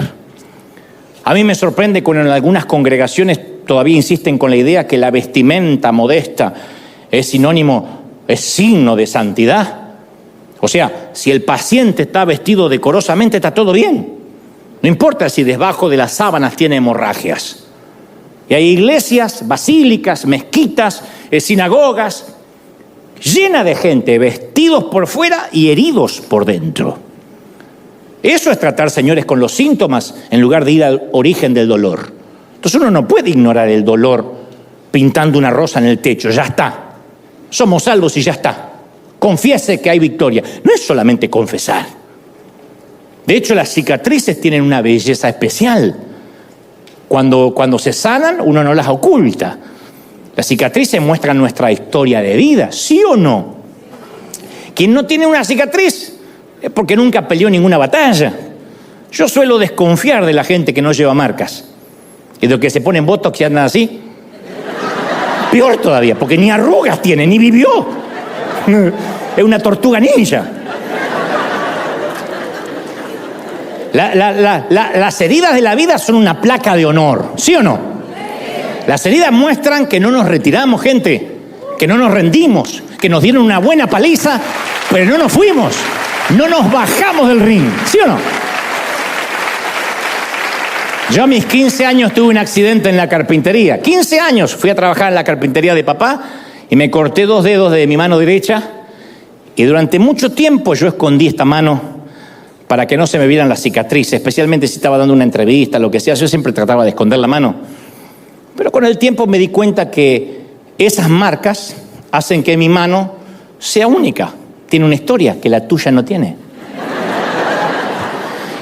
A mí me sorprende cuando en algunas congregaciones todavía insisten con la idea que la vestimenta modesta es signo de santidad. O sea, si el paciente está vestido decorosamente, está todo bien. No importa si debajo de las sábanas tiene hemorragias. Y hay iglesias, basílicas, mezquitas, sinagogas, llenas de gente, vestidos por fuera y heridos por dentro. Eso es tratar, señores, con los síntomas en lugar de ir al origen del dolor. Entonces uno no puede ignorar el dolor pintando una rosa en el techo, ya está. Somos salvos y ya está. Confiese que hay victoria. No es solamente confesar. De hecho, las cicatrices tienen una belleza especial. Cuando se sanan, uno no las oculta. Las cicatrices muestran nuestra historia de vida, ¿sí o no? Quien no tiene una cicatriz es porque nunca peleó ninguna batalla. Yo suelo desconfiar de la gente que no lleva marcas. Y de los que se ponen botox y andan así. Peor todavía, porque ni arrugas tiene, ni vivió. Es una tortuga ninja. Las heridas de la vida son una placa de honor, ¿sí o no? Las heridas muestran que no nos retiramos, gente, que no nos rendimos, que nos dieron una buena paliza, pero no nos fuimos, no nos bajamos del ring, ¿sí o no? Yo a mis 15 años tuve un accidente en la carpintería. 15 años fui a trabajar en la carpintería de papá y me corté 2 dedos de mi mano derecha, y durante mucho tiempo yo escondí esta mano para que no se me vieran las cicatrices, especialmente si estaba dando una entrevista, lo que sea. Yo siempre trataba de esconder la mano. Pero con el tiempo me di cuenta que esas marcas hacen que mi mano sea única. Tiene una historia que la tuya no tiene.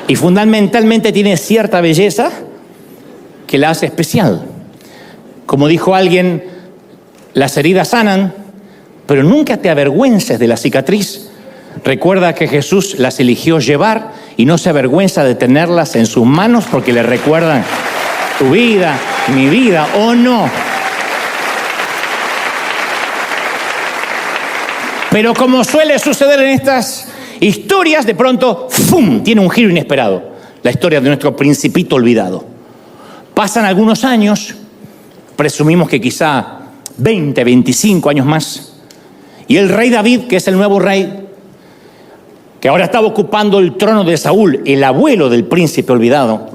Y fundamentalmente tiene cierta belleza que la hace especial. Como dijo alguien, las heridas sanan, pero nunca te avergüences de la cicatriz. Recuerda que Jesús las eligió llevar y no se avergüenza de tenerlas en sus manos porque le recuerdan tu vida, mi vida, ¿o no? Pero como suele suceder en estas historias, de pronto, ¡fum!, tiene un giro inesperado. La historia de nuestro principito olvidado. Pasan algunos años, presumimos que quizá 20, 25 años más, y el rey David, que es el nuevo rey, que ahora estaba ocupando el trono de Saúl, el abuelo del príncipe olvidado,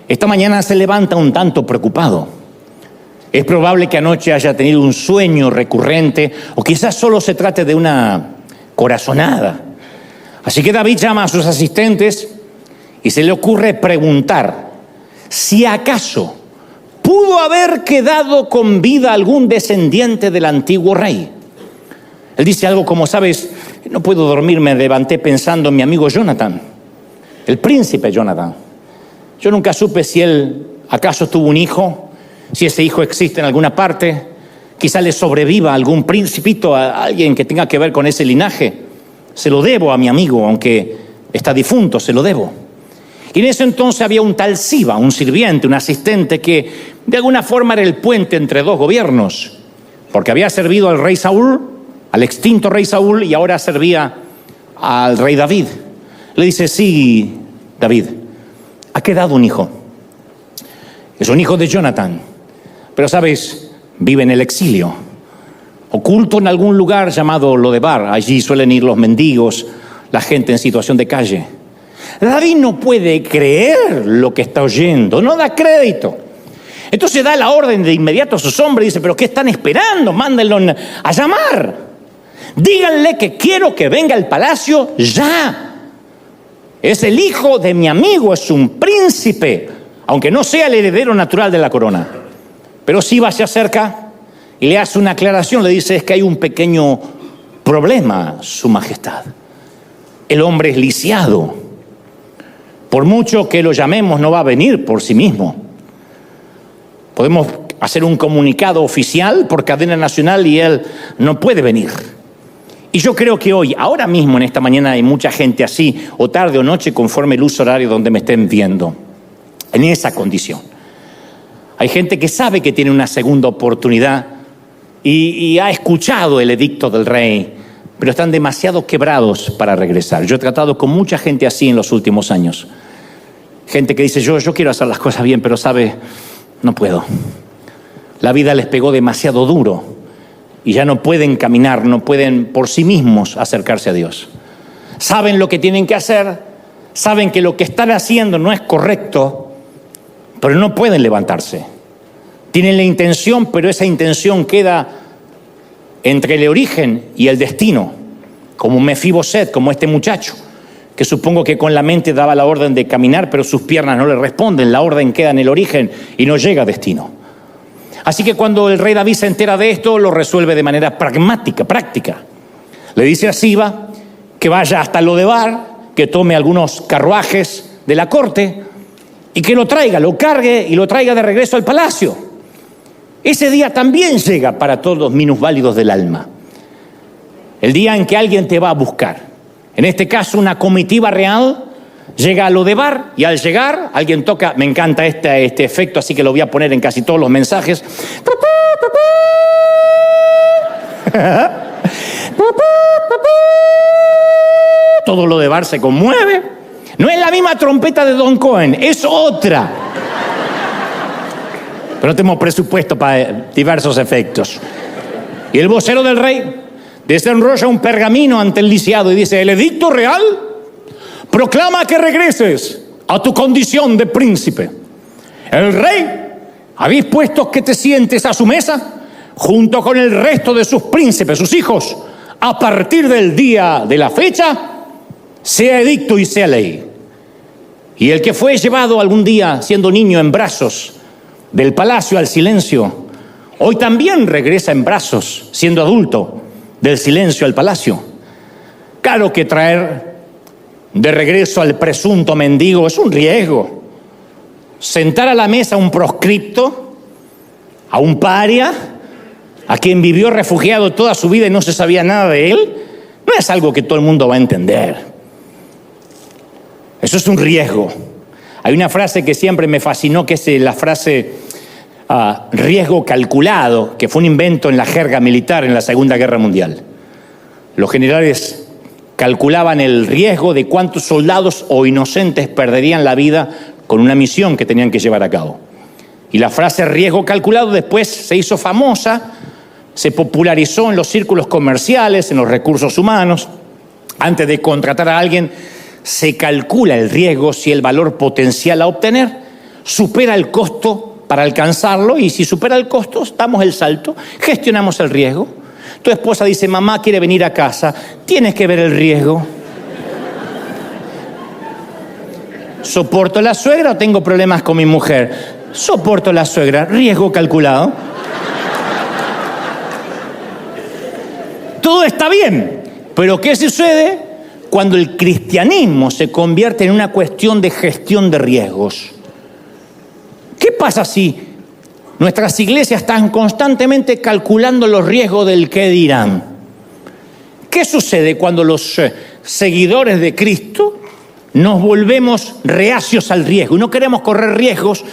esta mañana se levanta un tanto preocupado. Es probable que anoche haya tenido un sueño recurrente, o quizás solo se trate de una corazonada. Así que David llama a sus asistentes y se le ocurre preguntar si acaso pudo haber quedado con vida algún descendiente del antiguo rey. Él dice algo como, sabes, no puedo dormir, me levanté pensando en mi amigo Jonathan, el príncipe Jonathan. Yo nunca supe si él acaso tuvo un hijo, si ese hijo existe en alguna parte, quizá le sobreviva algún principito, a alguien que tenga que ver con ese linaje. Se lo debo a mi amigo, aunque está difunto, se lo debo. Y en ese entonces había un tal Siba, un sirviente, un asistente que de alguna forma era el puente entre dos gobiernos, porque había servido al rey Saúl, al extinto rey Saúl, y ahora servía al rey David. Le dice, sí, David, ha quedado un hijo. Es un hijo de Jonathan, pero sabes, vive en el exilio, oculto en algún lugar llamado Lodebar. Allí suelen ir los mendigos, la gente en situación de calle. David no puede creer lo que está oyendo, no da crédito. Entonces da la orden de inmediato a sus hombres y dice, ¿pero qué están esperando? Mándenlo a llamar. Díganle que quiero que venga al palacio ya. Es el hijo de mi amigo, es un príncipe, aunque no sea el heredero natural de la corona. Pero Siba se acerca y le hace una aclaración, le dice, es que hay un pequeño problema, su majestad. El hombre es lisiado. Por mucho que lo llamemos, no va a venir por sí mismo. Podemos hacer un comunicado oficial por cadena nacional y él no puede venir. Y yo creo que hoy, ahora mismo en esta mañana, hay mucha gente así, o tarde o noche, conforme el uso horario donde me estén viendo, en esa condición. Hay gente que sabe que tiene una segunda oportunidad y ha escuchado el edicto del rey, pero están demasiado quebrados para regresar. Yo he tratado con mucha gente así en los últimos años. Gente que dice, yo quiero hacer las cosas bien, pero sabe, no puedo. La vida les pegó demasiado duro y ya no pueden caminar, no pueden por sí mismos acercarse a Dios. Saben lo que tienen que hacer, saben que lo que están haciendo no es correcto, pero no pueden levantarse. Tienen la intención, pero esa intención queda entre el origen y el destino, como Mefiboset, como este muchacho, que supongo que con la mente daba la orden de caminar, pero sus piernas no le responden, la orden queda en el origen y no llega a destino. Así que cuando el rey David se entera de esto, lo resuelve de manera pragmática, práctica. Le dice a Siba que vaya hasta Lodebar, que tome algunos carruajes de la corte y que lo traiga, lo cargue y lo traiga de regreso al palacio. Ese día también llega para todos los minusválidos del alma. El día en que alguien te va a buscar. En este caso, una comitiva real llega a Lodebar y al llegar, alguien toca, me encanta este efecto, así que lo voy a poner en casi todos los mensajes. Todo Lodebar se conmueve. No es la misma trompeta de Don Cohen, es otra. Pero no tenemos presupuesto para diversos efectos. Y el vocero del rey desenrolla un pergamino ante el lisiado y dice, el edicto real proclama que regreses a tu condición de príncipe. El rey ha dispuesto que te sientes a su mesa junto con el resto de sus príncipes, sus hijos, a partir del día de la fecha, sea edicto y sea ley. Y el que fue llevado algún día siendo niño en brazos del palacio al silencio, hoy también regresa en brazos, siendo adulto, del silencio al palacio. Claro que traer de regreso al presunto mendigo es un riesgo. Sentar a la mesa a un proscripto, a un paria, a quien vivió refugiado toda su vida y no se sabía nada de él, no es algo que todo el mundo va a entender. Eso es un riesgo. Hay una frase que siempre me fascinó, que es la frase riesgo calculado, que fue un invento en la jerga militar en la Segunda Guerra Mundial. Los generales calculaban el riesgo de cuántos soldados o inocentes perderían la vida con una misión que tenían que llevar a cabo. Y la frase riesgo calculado después se hizo famosa, se popularizó en los círculos comerciales, en los recursos humanos. Antes de contratar a alguien, se calcula el riesgo si el valor potencial a obtener supera el costo para alcanzarlo, y si supera el costo, damos el salto, gestionamos el riesgo. Tu esposa dice: mamá quiere venir a casa, tienes que ver el riesgo. ¿Soporto la suegra o tengo problemas con mi mujer? Soporto la suegra, riesgo calculado. Todo está bien, pero ¿qué sucede cuando el cristianismo se convierte en una cuestión de gestión de riesgos? ¿Qué pasa si nuestras iglesias están constantemente calculando los riesgos del qué dirán? ¿Qué sucede cuando los seguidores de Cristo nos volvemos reacios al riesgo y no queremos correr riesgos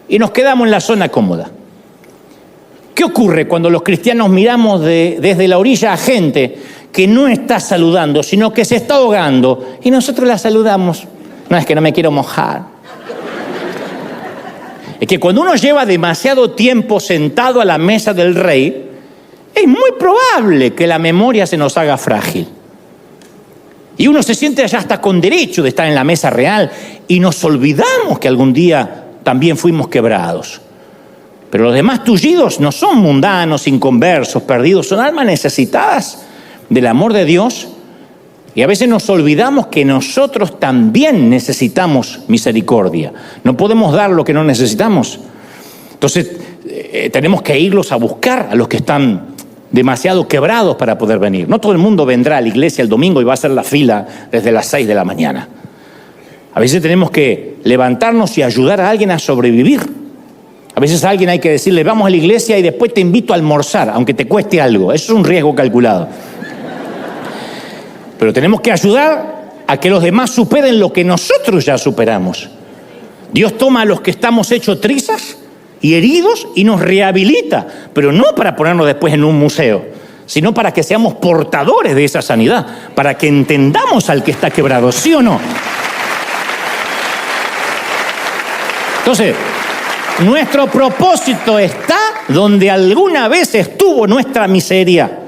y nos quedamos en la zona cómoda? ¿Qué ocurre cuando los cristianos miramos desde la orilla a gente que no está saludando, sino que se está ahogando, y nosotros la saludamos? No, es que no me quiero mojar. Es que cuando uno lleva demasiado tiempo sentado a la mesa del rey, es muy probable que la memoria se nos haga frágil. Y uno se siente ya hasta con derecho de estar en la mesa real, y nos olvidamos que algún día también fuimos quebrados. Pero los demás tullidos no son mundanos, inconversos, perdidos, son almas necesitadas del amor de Dios, y a veces nos olvidamos que nosotros también necesitamos misericordia. No podemos dar lo que no necesitamos. Entonces tenemos que irlos a buscar a los que están demasiado quebrados para poder venir. No todo el mundo vendrá a la iglesia el domingo y va a hacer la fila desde las 6 de la mañana. A veces tenemos que levantarnos y ayudar a alguien a sobrevivir. A veces a alguien hay que decirle: vamos a la iglesia y después te invito a almorzar, aunque te cueste algo. Eso es un riesgo calculado. Pero tenemos que ayudar a que los demás superen lo que nosotros ya superamos. Dios toma a los que estamos hechos trizas y heridos y nos rehabilita, pero no para ponernos después en un museo, sino para que seamos portadores de esa sanidad, para que entendamos al que está quebrado, ¿sí o no? Entonces, nuestro propósito está donde alguna vez estuvo nuestra miseria.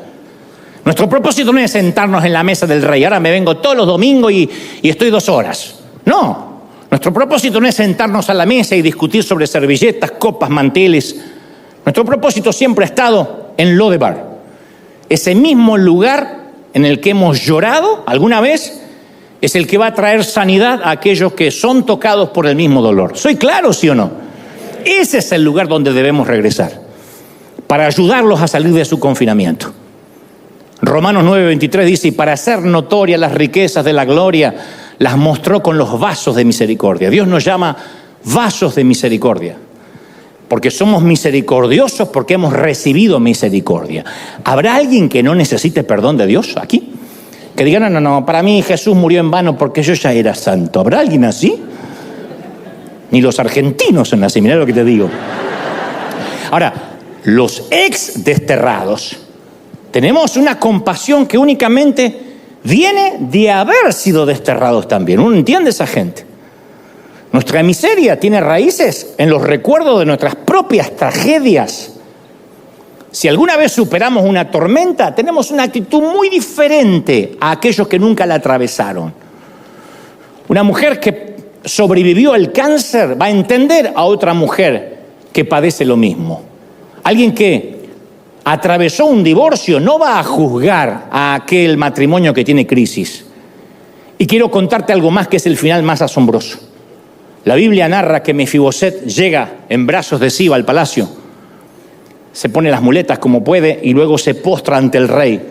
Nuestro propósito no es sentarnos en la mesa del rey. Ahora me vengo todos los domingos y estoy 2 horas. No. Nuestro propósito no es sentarnos a la mesa y discutir sobre servilletas, copas, manteles. Nuestro propósito siempre ha estado en Lodebar. Ese mismo lugar en el que hemos llorado alguna vez es el que va a traer sanidad a aquellos que son tocados por el mismo dolor. ¿Soy claro, sí o no? Ese es el lugar donde debemos regresar para ayudarlos a salir de su confinamiento. Romanos 9:23 dice: y para hacer notorias las riquezas de la gloria, las mostró con los vasos de misericordia. Dios nos llama vasos de misericordia, porque somos misericordiosos, porque hemos recibido misericordia. ¿Habrá alguien que no necesite perdón de Dios aquí? Que diga: no, para mí Jesús murió en vano porque yo ya era santo. ¿Habrá alguien así? Ni los argentinos son así, mirá lo que te digo. Ahora, los ex desterrados, tenemos una compasión que únicamente viene de haber sido desterrados también. ¿Uno entiende esa gente? Nuestra miseria tiene raíces en los recuerdos de nuestras propias tragedias. Si alguna vez superamos una tormenta, tenemos una actitud muy diferente a aquellos que nunca la atravesaron. Una mujer que sobrevivió al cáncer va a entender a otra mujer que padece lo mismo. Alguien que atravesó un divorcio no va a juzgar a aquel matrimonio que tiene crisis. Y quiero contarte algo más, que es el final más asombroso. La Biblia narra que Mefiboset llega en brazos de Siba al palacio, se pone las muletas como puede y luego se postra ante el rey.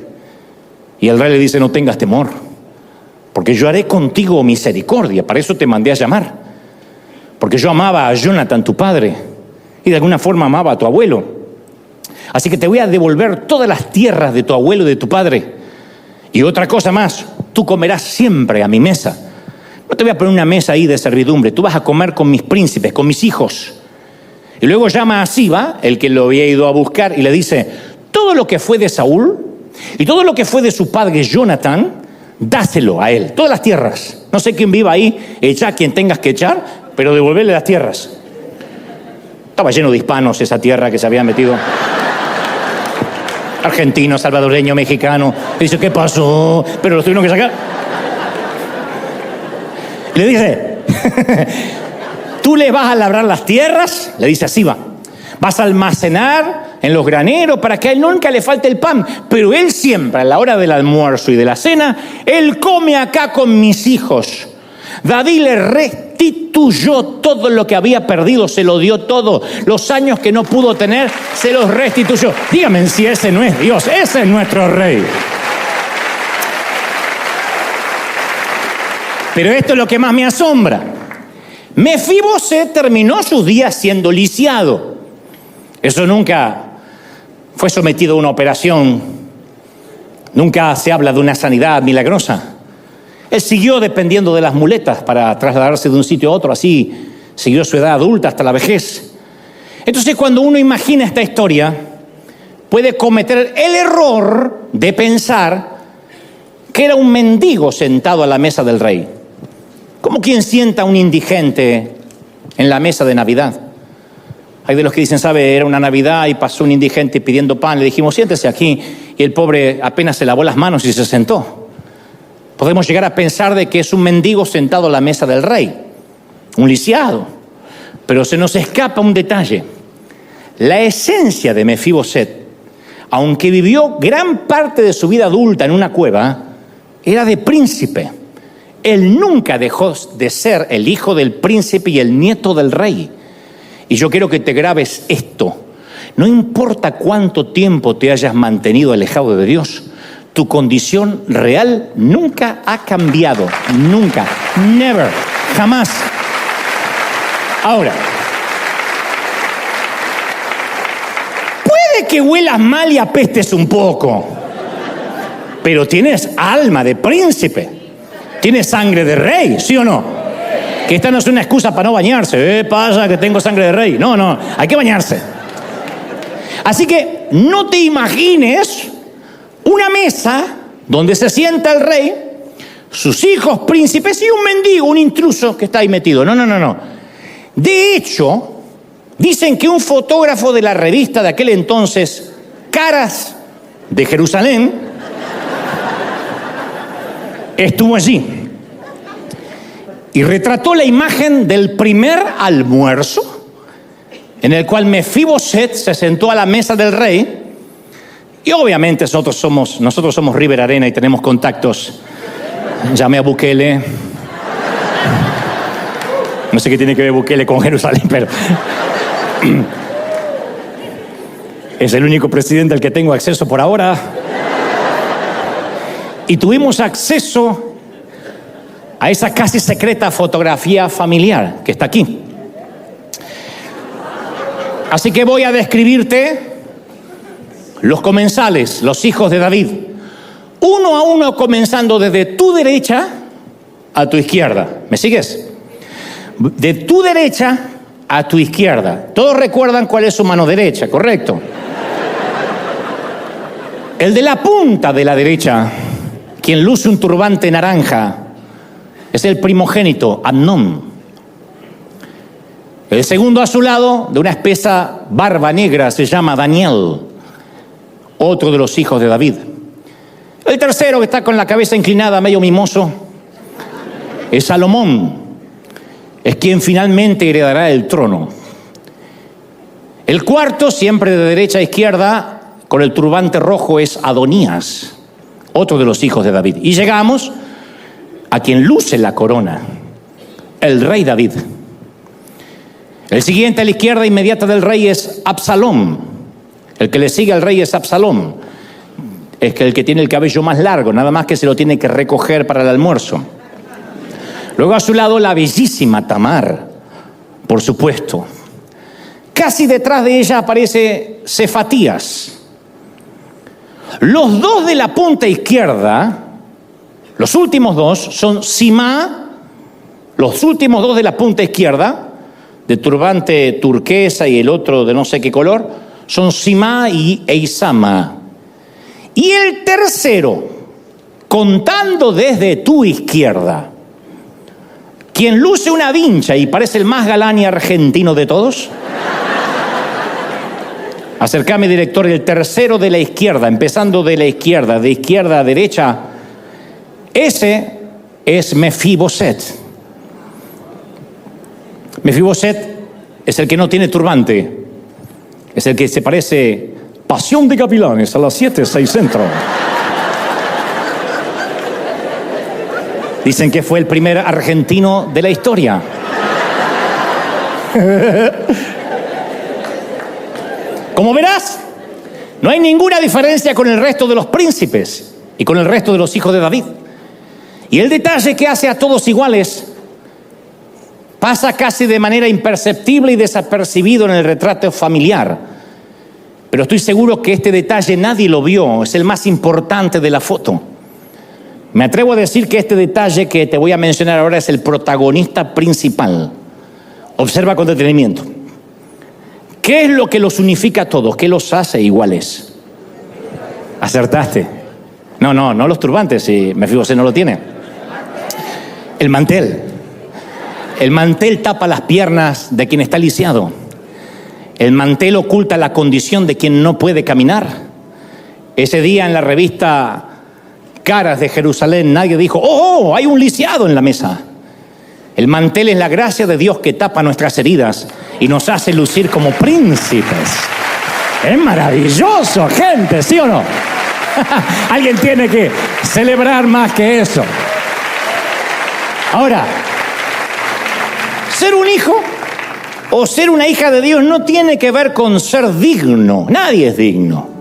Y el rey le dice: no tengas temor, porque yo haré contigo misericordia, para eso te mandé a llamar. Porque yo amaba a Jonathan, tu padre, y de alguna forma amaba a tu abuelo. Así que te voy a devolver todas las tierras de tu abuelo y de tu padre. Y otra cosa más, tú comerás siempre a mi mesa. No te voy a poner una mesa ahí de servidumbre, tú vas a comer con mis príncipes, con mis hijos. Y luego llama a Siba, el que lo había ido a buscar, y le dice: todo lo que fue de Saúl y todo lo que fue de su padre Jonathan, dáselo a él, todas las tierras. No sé quién viva ahí, echa quien tengas que echar, pero devolverle las tierras. Estaba lleno de hispanos esa tierra que se había metido. Argentino, salvadoreño, mexicano. Y dice: ¿qué pasó? Pero los tuvieron que sacar. Le dice: tú le vas a labrar las tierras, le dice a Siba, vas a almacenar en los graneros para que a él nunca le falte el pan, pero él siempre a la hora del almuerzo y de la cena, él come acá con mis hijos. David le restituyó todo lo que había perdido, se lo dio todo. Los años que no pudo tener, se los restituyó. Díganme si ese no es Dios, ese es nuestro rey. Pero esto es lo que más me asombra. Mefiboset terminó sus días siendo lisiado. Eso nunca fue sometido a una operación. Nunca se habla de una sanidad milagrosa. Él siguió dependiendo de las muletas para trasladarse de un sitio a otro. Así siguió su edad adulta hasta la vejez. Entonces, cuando uno imagina esta historia, puede cometer el error de pensar que era un mendigo sentado a la mesa del rey. ¿Cómo quien sienta a un indigente en la mesa de Navidad? Hay de los que dicen: sabe, era una Navidad y pasó un indigente pidiendo pan. Le dijimos: siéntese aquí. Y el pobre apenas se lavó las manos y se sentó. Podemos llegar a pensar de que es un mendigo sentado a la mesa del rey, un lisiado. Pero se nos escapa un detalle. La esencia de Mefiboset, aunque vivió gran parte de su vida adulta en una cueva, era de príncipe. Él nunca dejó de ser el hijo del príncipe y el nieto del rey. Y yo quiero que te grabes esto. No importa cuánto tiempo te hayas mantenido alejado de Dios, tu condición real nunca ha cambiado. Nunca. Never. Jamás. Ahora, puede que huelas mal y apestes un poco, pero tienes alma de príncipe. Tienes sangre de rey, ¿sí o no? Que esta no es una excusa para no bañarse. Pasa que tengo sangre de rey. No, hay que bañarse. Así que no te imagines una mesa donde se sienta el rey, sus hijos príncipes y un mendigo, un intruso que está ahí metido. No. De hecho, dicen que un fotógrafo de la revista de aquel entonces, Caras de Jerusalén, estuvo allí y retrató la imagen del primer almuerzo en el cual Mefiboset se sentó a la mesa del rey. Y obviamente nosotros somos River Arena y tenemos contactos. Llamé a Bukele. No sé qué tiene que ver Bukele con Jerusalén, pero es el único presidente al que tengo acceso por ahora. Y tuvimos acceso a esa casi secreta fotografía familiar que está aquí. Así que voy a describirte los comensales, los hijos de David, uno a uno, comenzando desde tu derecha a tu izquierda. ¿Me sigues? De tu derecha a tu izquierda. Todos recuerdan cuál es su mano derecha, ¿correcto? El de la punta de la derecha, quien luce un turbante naranja, es el primogénito, Amnón. El segundo a su lado, de una espesa barba negra, se llama Daniel, otro de los hijos de David. El tercero, que está con la cabeza inclinada, medio mimoso, es Salomón. Es quien finalmente heredará el trono. El cuarto, siempre de derecha a izquierda, con el turbante rojo, es Adonías, otro de los hijos de David. Y llegamos a quien luce la corona, el rey David. El siguiente a la izquierda inmediata del rey es Absalom. El que le sigue al rey es Absalom. Es que el que tiene el cabello más largo, nada más que se lo tiene que recoger para el almuerzo. Luego a su lado la bellísima Tamar, por supuesto. Casi detrás de ella aparece Cefatías. Los dos de la punta izquierda, los últimos dos, son Simá, los últimos dos de la punta izquierda, de turbante turquesa y el otro de no sé qué color, son Simá y Eisama. Y el tercero, contando desde tu izquierda, quien luce una vincha y parece el más galán y argentino de todos. Acércame, director, el tercero de la izquierda, empezando de la izquierda, de izquierda a derecha. Ese es Mefiboset. Mefiboset es el que no tiene turbante. Es el que se parece Pasión de Gavilanes a las 7, 6 centro. Dicen que fue el primer argentino de la historia. Como verás, no hay ninguna diferencia con el resto de los príncipes y con el resto de los hijos de David. Y el detalle que hace a todos iguales pasa casi de manera imperceptible y desapercibido en el retrato familiar. Pero estoy seguro que este detalle nadie lo vio, es el más importante de la foto. Me atrevo a decir que este detalle que te voy a mencionar ahora es el protagonista principal. Observa con detenimiento. ¿Qué es lo que los unifica a todos? ¿Qué los hace iguales? Acertaste. No los turbantes, si Mefiboset no lo tiene. El mantel. El mantel tapa las piernas de quien está lisiado. El mantel oculta la condición de quien no puede caminar. Ese día en la revista Caras de Jerusalén nadie dijo, ¡oh, hay un lisiado en la mesa! El mantel es la gracia de Dios que tapa nuestras heridas y nos hace lucir como príncipes. Es maravilloso, gente, ¿sí o no? Alguien tiene que celebrar más que eso. Ahora, ser un hijo o ser una hija de Dios no tiene que ver con ser digno. Nadie es digno.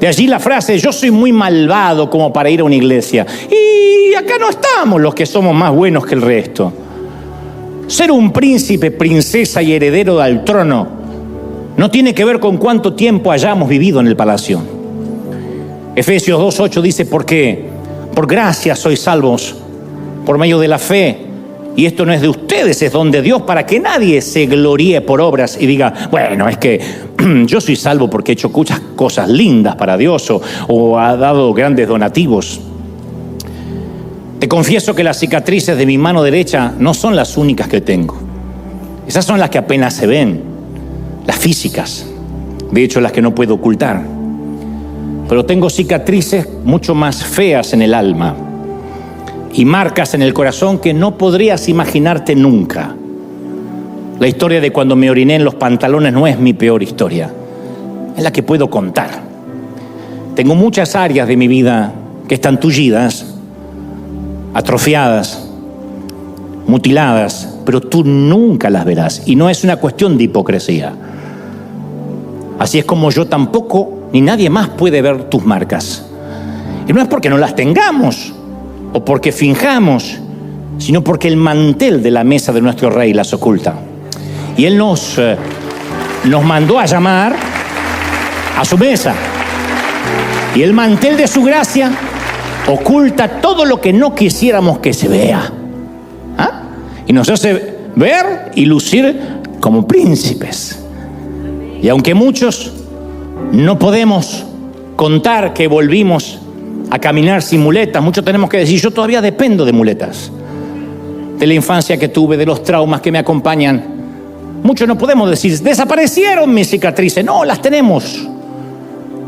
De allí la frase, yo soy muy malvado como para ir a una iglesia. Y acá no estamos los que somos más buenos que el resto. Ser un príncipe, princesa y heredero al trono no tiene que ver con cuánto tiempo hayamos vivido en el palacio. Efesios 2:8 dice, porque por gracia sois salvos por medio de la fe. Y esto no es de ustedes, es don de Dios, para que nadie se gloríe por obras y diga, bueno, es que yo soy salvo porque he hecho muchas cosas lindas para Dios o ha dado grandes donativos. Te confieso que las cicatrices de mi mano derecha no son las únicas que tengo. Esas son las que apenas se ven, las físicas, de hecho las que no puedo ocultar. Pero tengo cicatrices mucho más feas en el alma y marcas en el corazón que no podrías imaginarte nunca. La historia de cuando me oriné en los pantalones no es mi peor historia, es la que puedo contar. Tengo muchas áreas de mi vida que están tullidas, atrofiadas, mutiladas, pero tú nunca las verás, y no es una cuestión de hipocresía. Así es como yo tampoco, ni nadie más puede ver tus marcas. Y no es porque no las tengamos, o porque finjamos, sino porque el mantel de la mesa de nuestro rey las oculta. Y él nos mandó a llamar a su mesa. Y el mantel de su gracia oculta todo lo que no quisiéramos que se vea. ¿Ah? Y nos hace ver y lucir como príncipes. Y aunque muchos no podemos contar que volvimos a caminar sin muletas, muchos tenemos que decir, yo todavía dependo de muletas. De la infancia que tuve, de los traumas que me acompañan. Muchos no podemos decir, desaparecieron mis cicatrices. No, las tenemos.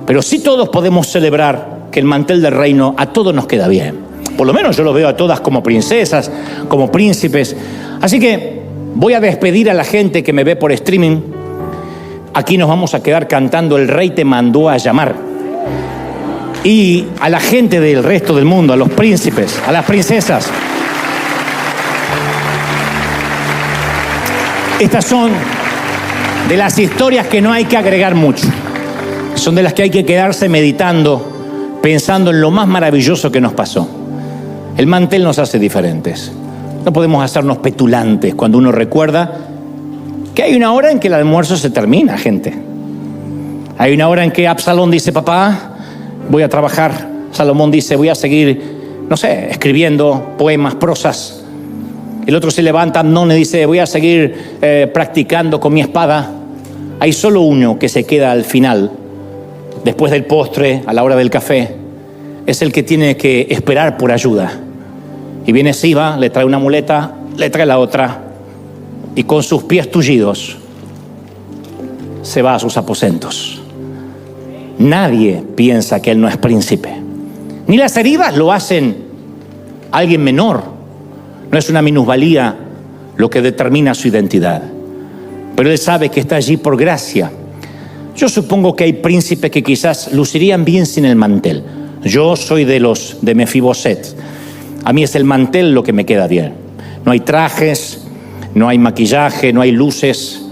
Pero sí todos podemos celebrar que el mantel del reino a todos nos queda bien. Por lo menos yo lo veo a todas como princesas, como príncipes. Así que voy a despedir a la gente que me ve por streaming. Aquí nos vamos a quedar cantando El Rey te mandó a llamar. Y a la gente del resto del mundo, a los príncipes, a las princesas. Estas son de las historias que no hay que agregar mucho. Son de las que hay que quedarse meditando, pensando en lo más maravilloso que nos pasó. El mantel nos hace diferentes. No podemos hacernos petulantes cuando uno recuerda que hay una hora en que el almuerzo se termina, gente. Hay una hora en que Absalón dice, papá, voy a trabajar. Salomón dice, voy a seguir, no sé, escribiendo poemas, prosas. El otro se levanta, Amnón, y dice, voy a seguir practicando con mi espada. Hay solo uno que se queda al final, después del postre, a la hora del café. Es el que tiene que esperar por ayuda. Y viene Siba, le trae una muleta, le trae la otra, y con sus pies tullidos se va a sus aposentos. Nadie piensa que él no es príncipe. Ni las heridas lo hacen alguien menor. No es una minusvalía lo que determina su identidad. Pero él sabe que está allí por gracia. Yo supongo que hay príncipes que quizás lucirían bien sin el mantel. Yo soy de los de Mefiboset. A mí es el mantel lo que me queda bien. No hay trajes, no hay maquillaje, no hay luces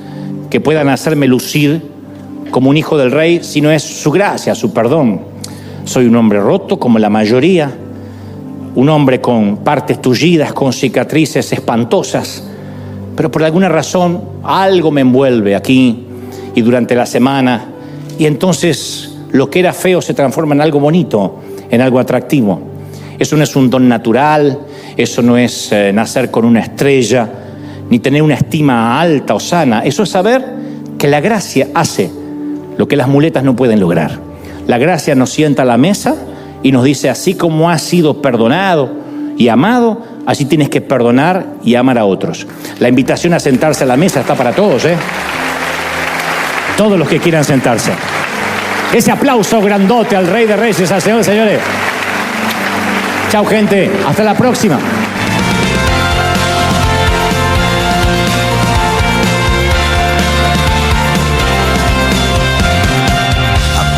que puedan hacerme lucir como un hijo del rey, sino es su gracia, su perdón. Soy un hombre roto como la mayoría, un hombre con partes tullidas, con cicatrices espantosas, pero por alguna razón algo me envuelve aquí y durante la semana, y entonces lo que era feo se transforma en algo bonito, en algo atractivo. Eso no es un don natural, eso no es nacer con una estrella, ni tener una estima alta o sana. Eso es saber que la gracia hace lo que las muletas no pueden lograr. La gracia nos sienta a la mesa y nos dice, así como has sido perdonado y amado, así tienes que perdonar y amar a otros. La invitación a sentarse a la mesa está para todos, Todos los que quieran sentarse. Ese aplauso grandote al Rey de Reyes, al Señor de Señores. Chao, gente. Hasta la próxima.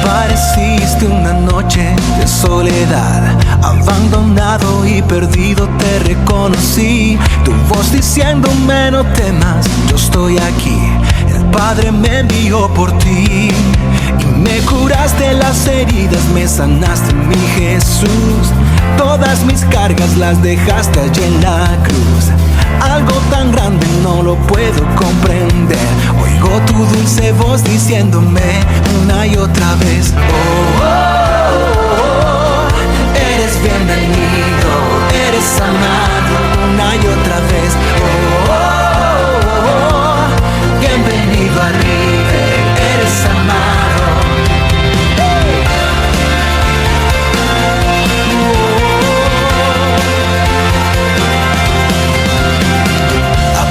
Apareciste una noche de soledad, abandonado y perdido te reconocí. Tu voz diciéndome no temas, yo estoy aquí. El Padre me envió por ti. Y me curaste las heridas, me sanaste, mi Jesús. Todas mis cargas las dejaste allí en la cruz. Algo tan grande no lo puedo comprender. Oigo tu dulce voz diciéndome una y otra vez, oh, oh, oh, oh, eres bienvenido, eres amado una y otra vez, oh, oh, oh, oh, bienvenido al líder, eres amado.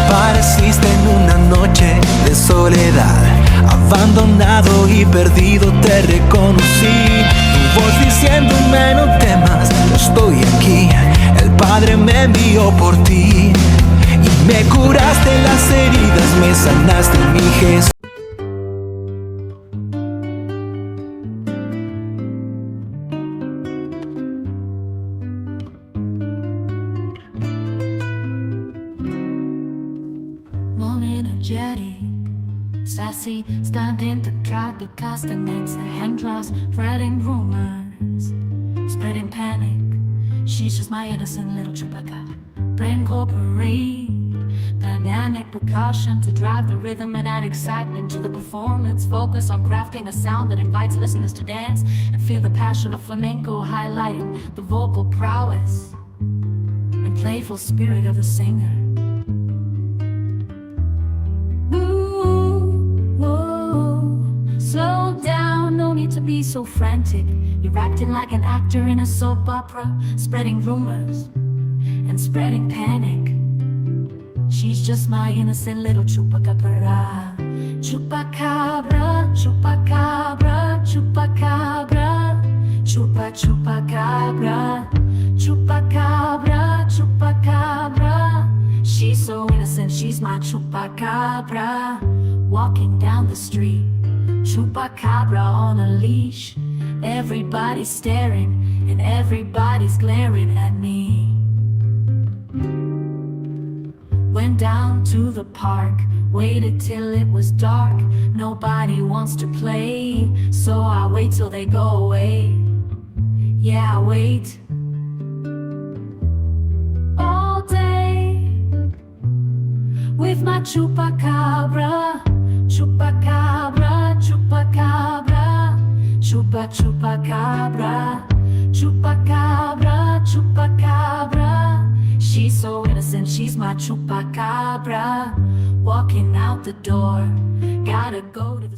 Apareciste en una noche de soledad, abandonado y perdido te reconocí. Tu voz diciéndome no temas, yo estoy aquí. El Padre me envió por ti. Y me curaste las heridas, me sanaste, mi Jesús. Sassy, standing to try to cast an answer. Hand draws, spreading rumors, spreading panic. She's just my innocent little Chewbacca. Brain corporate, dynamic percussion to drive the rhythm and add excitement to the performance. Focus on crafting a sound that invites listeners to dance and feel the passion of flamenco, highlighting the vocal prowess and playful spirit of the singer. Slow down, no need to be so frantic. You're acting like an actor in a soap opera, spreading rumors and spreading panic. She's just my innocent little chupacabra. Chupacabra, chupacabra, chupacabra. Chupa, chupacabra. Chupacabra, chupacabra. She's so innocent, she's my chupacabra. Walking down the street, Chupacabra on a leash. Everybody's staring and everybody's glaring at me. When went down to the park, waited till it was dark. Nobody wants to play, so I wait till they go away. Yeah, I wait all day with my chupacabra, chupacabra, chupacabra, chupa chupacabra, chupacabra, chupacabra. She's so innocent, she's my chupacabra. Walking out the door, gotta go to the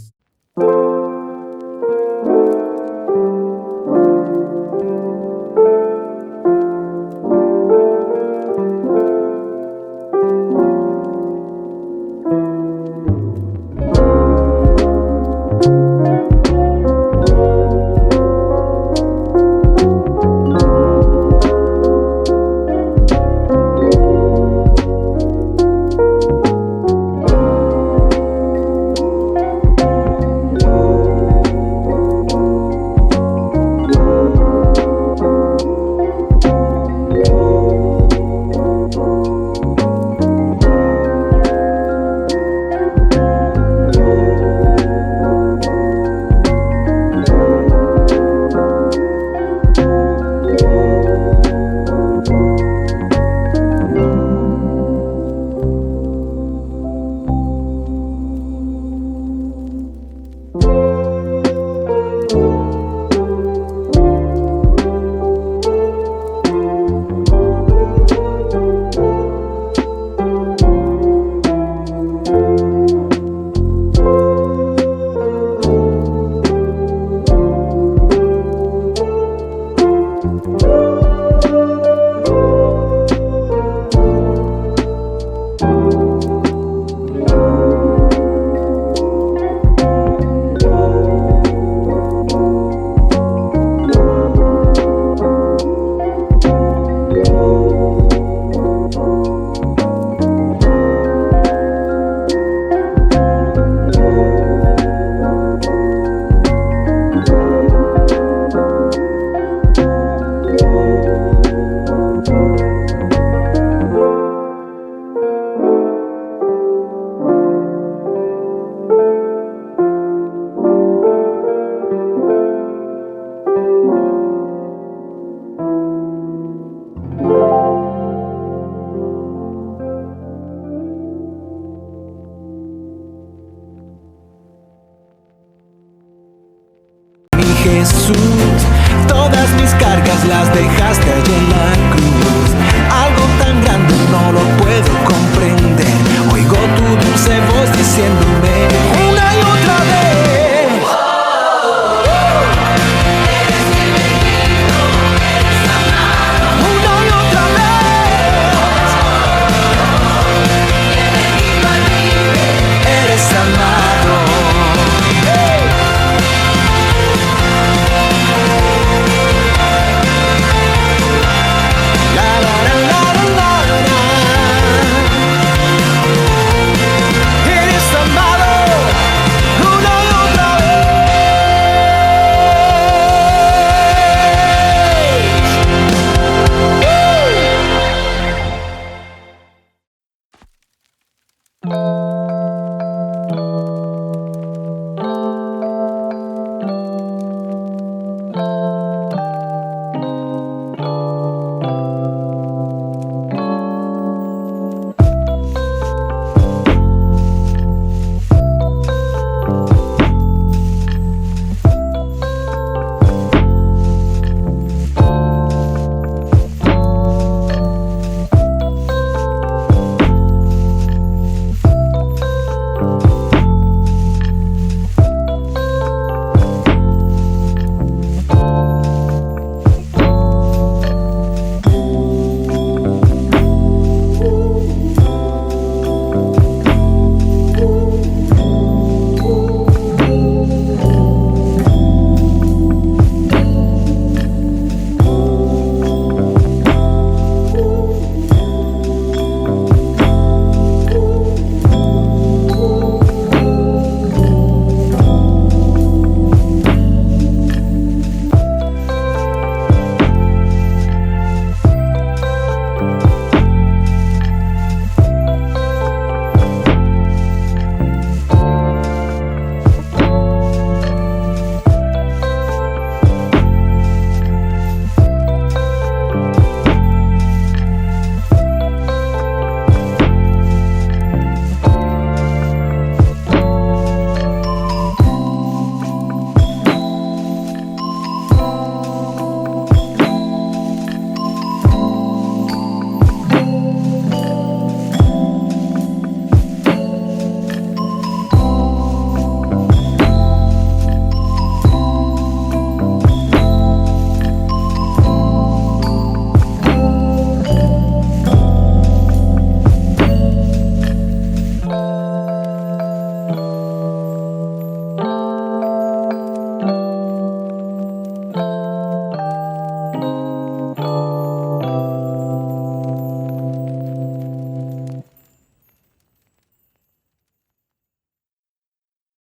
Jesús, todas mis cargas las dejaste allí en la cruz. Algo tan grande no lo puedo comprender. Oigo tu dulce voz diciéndome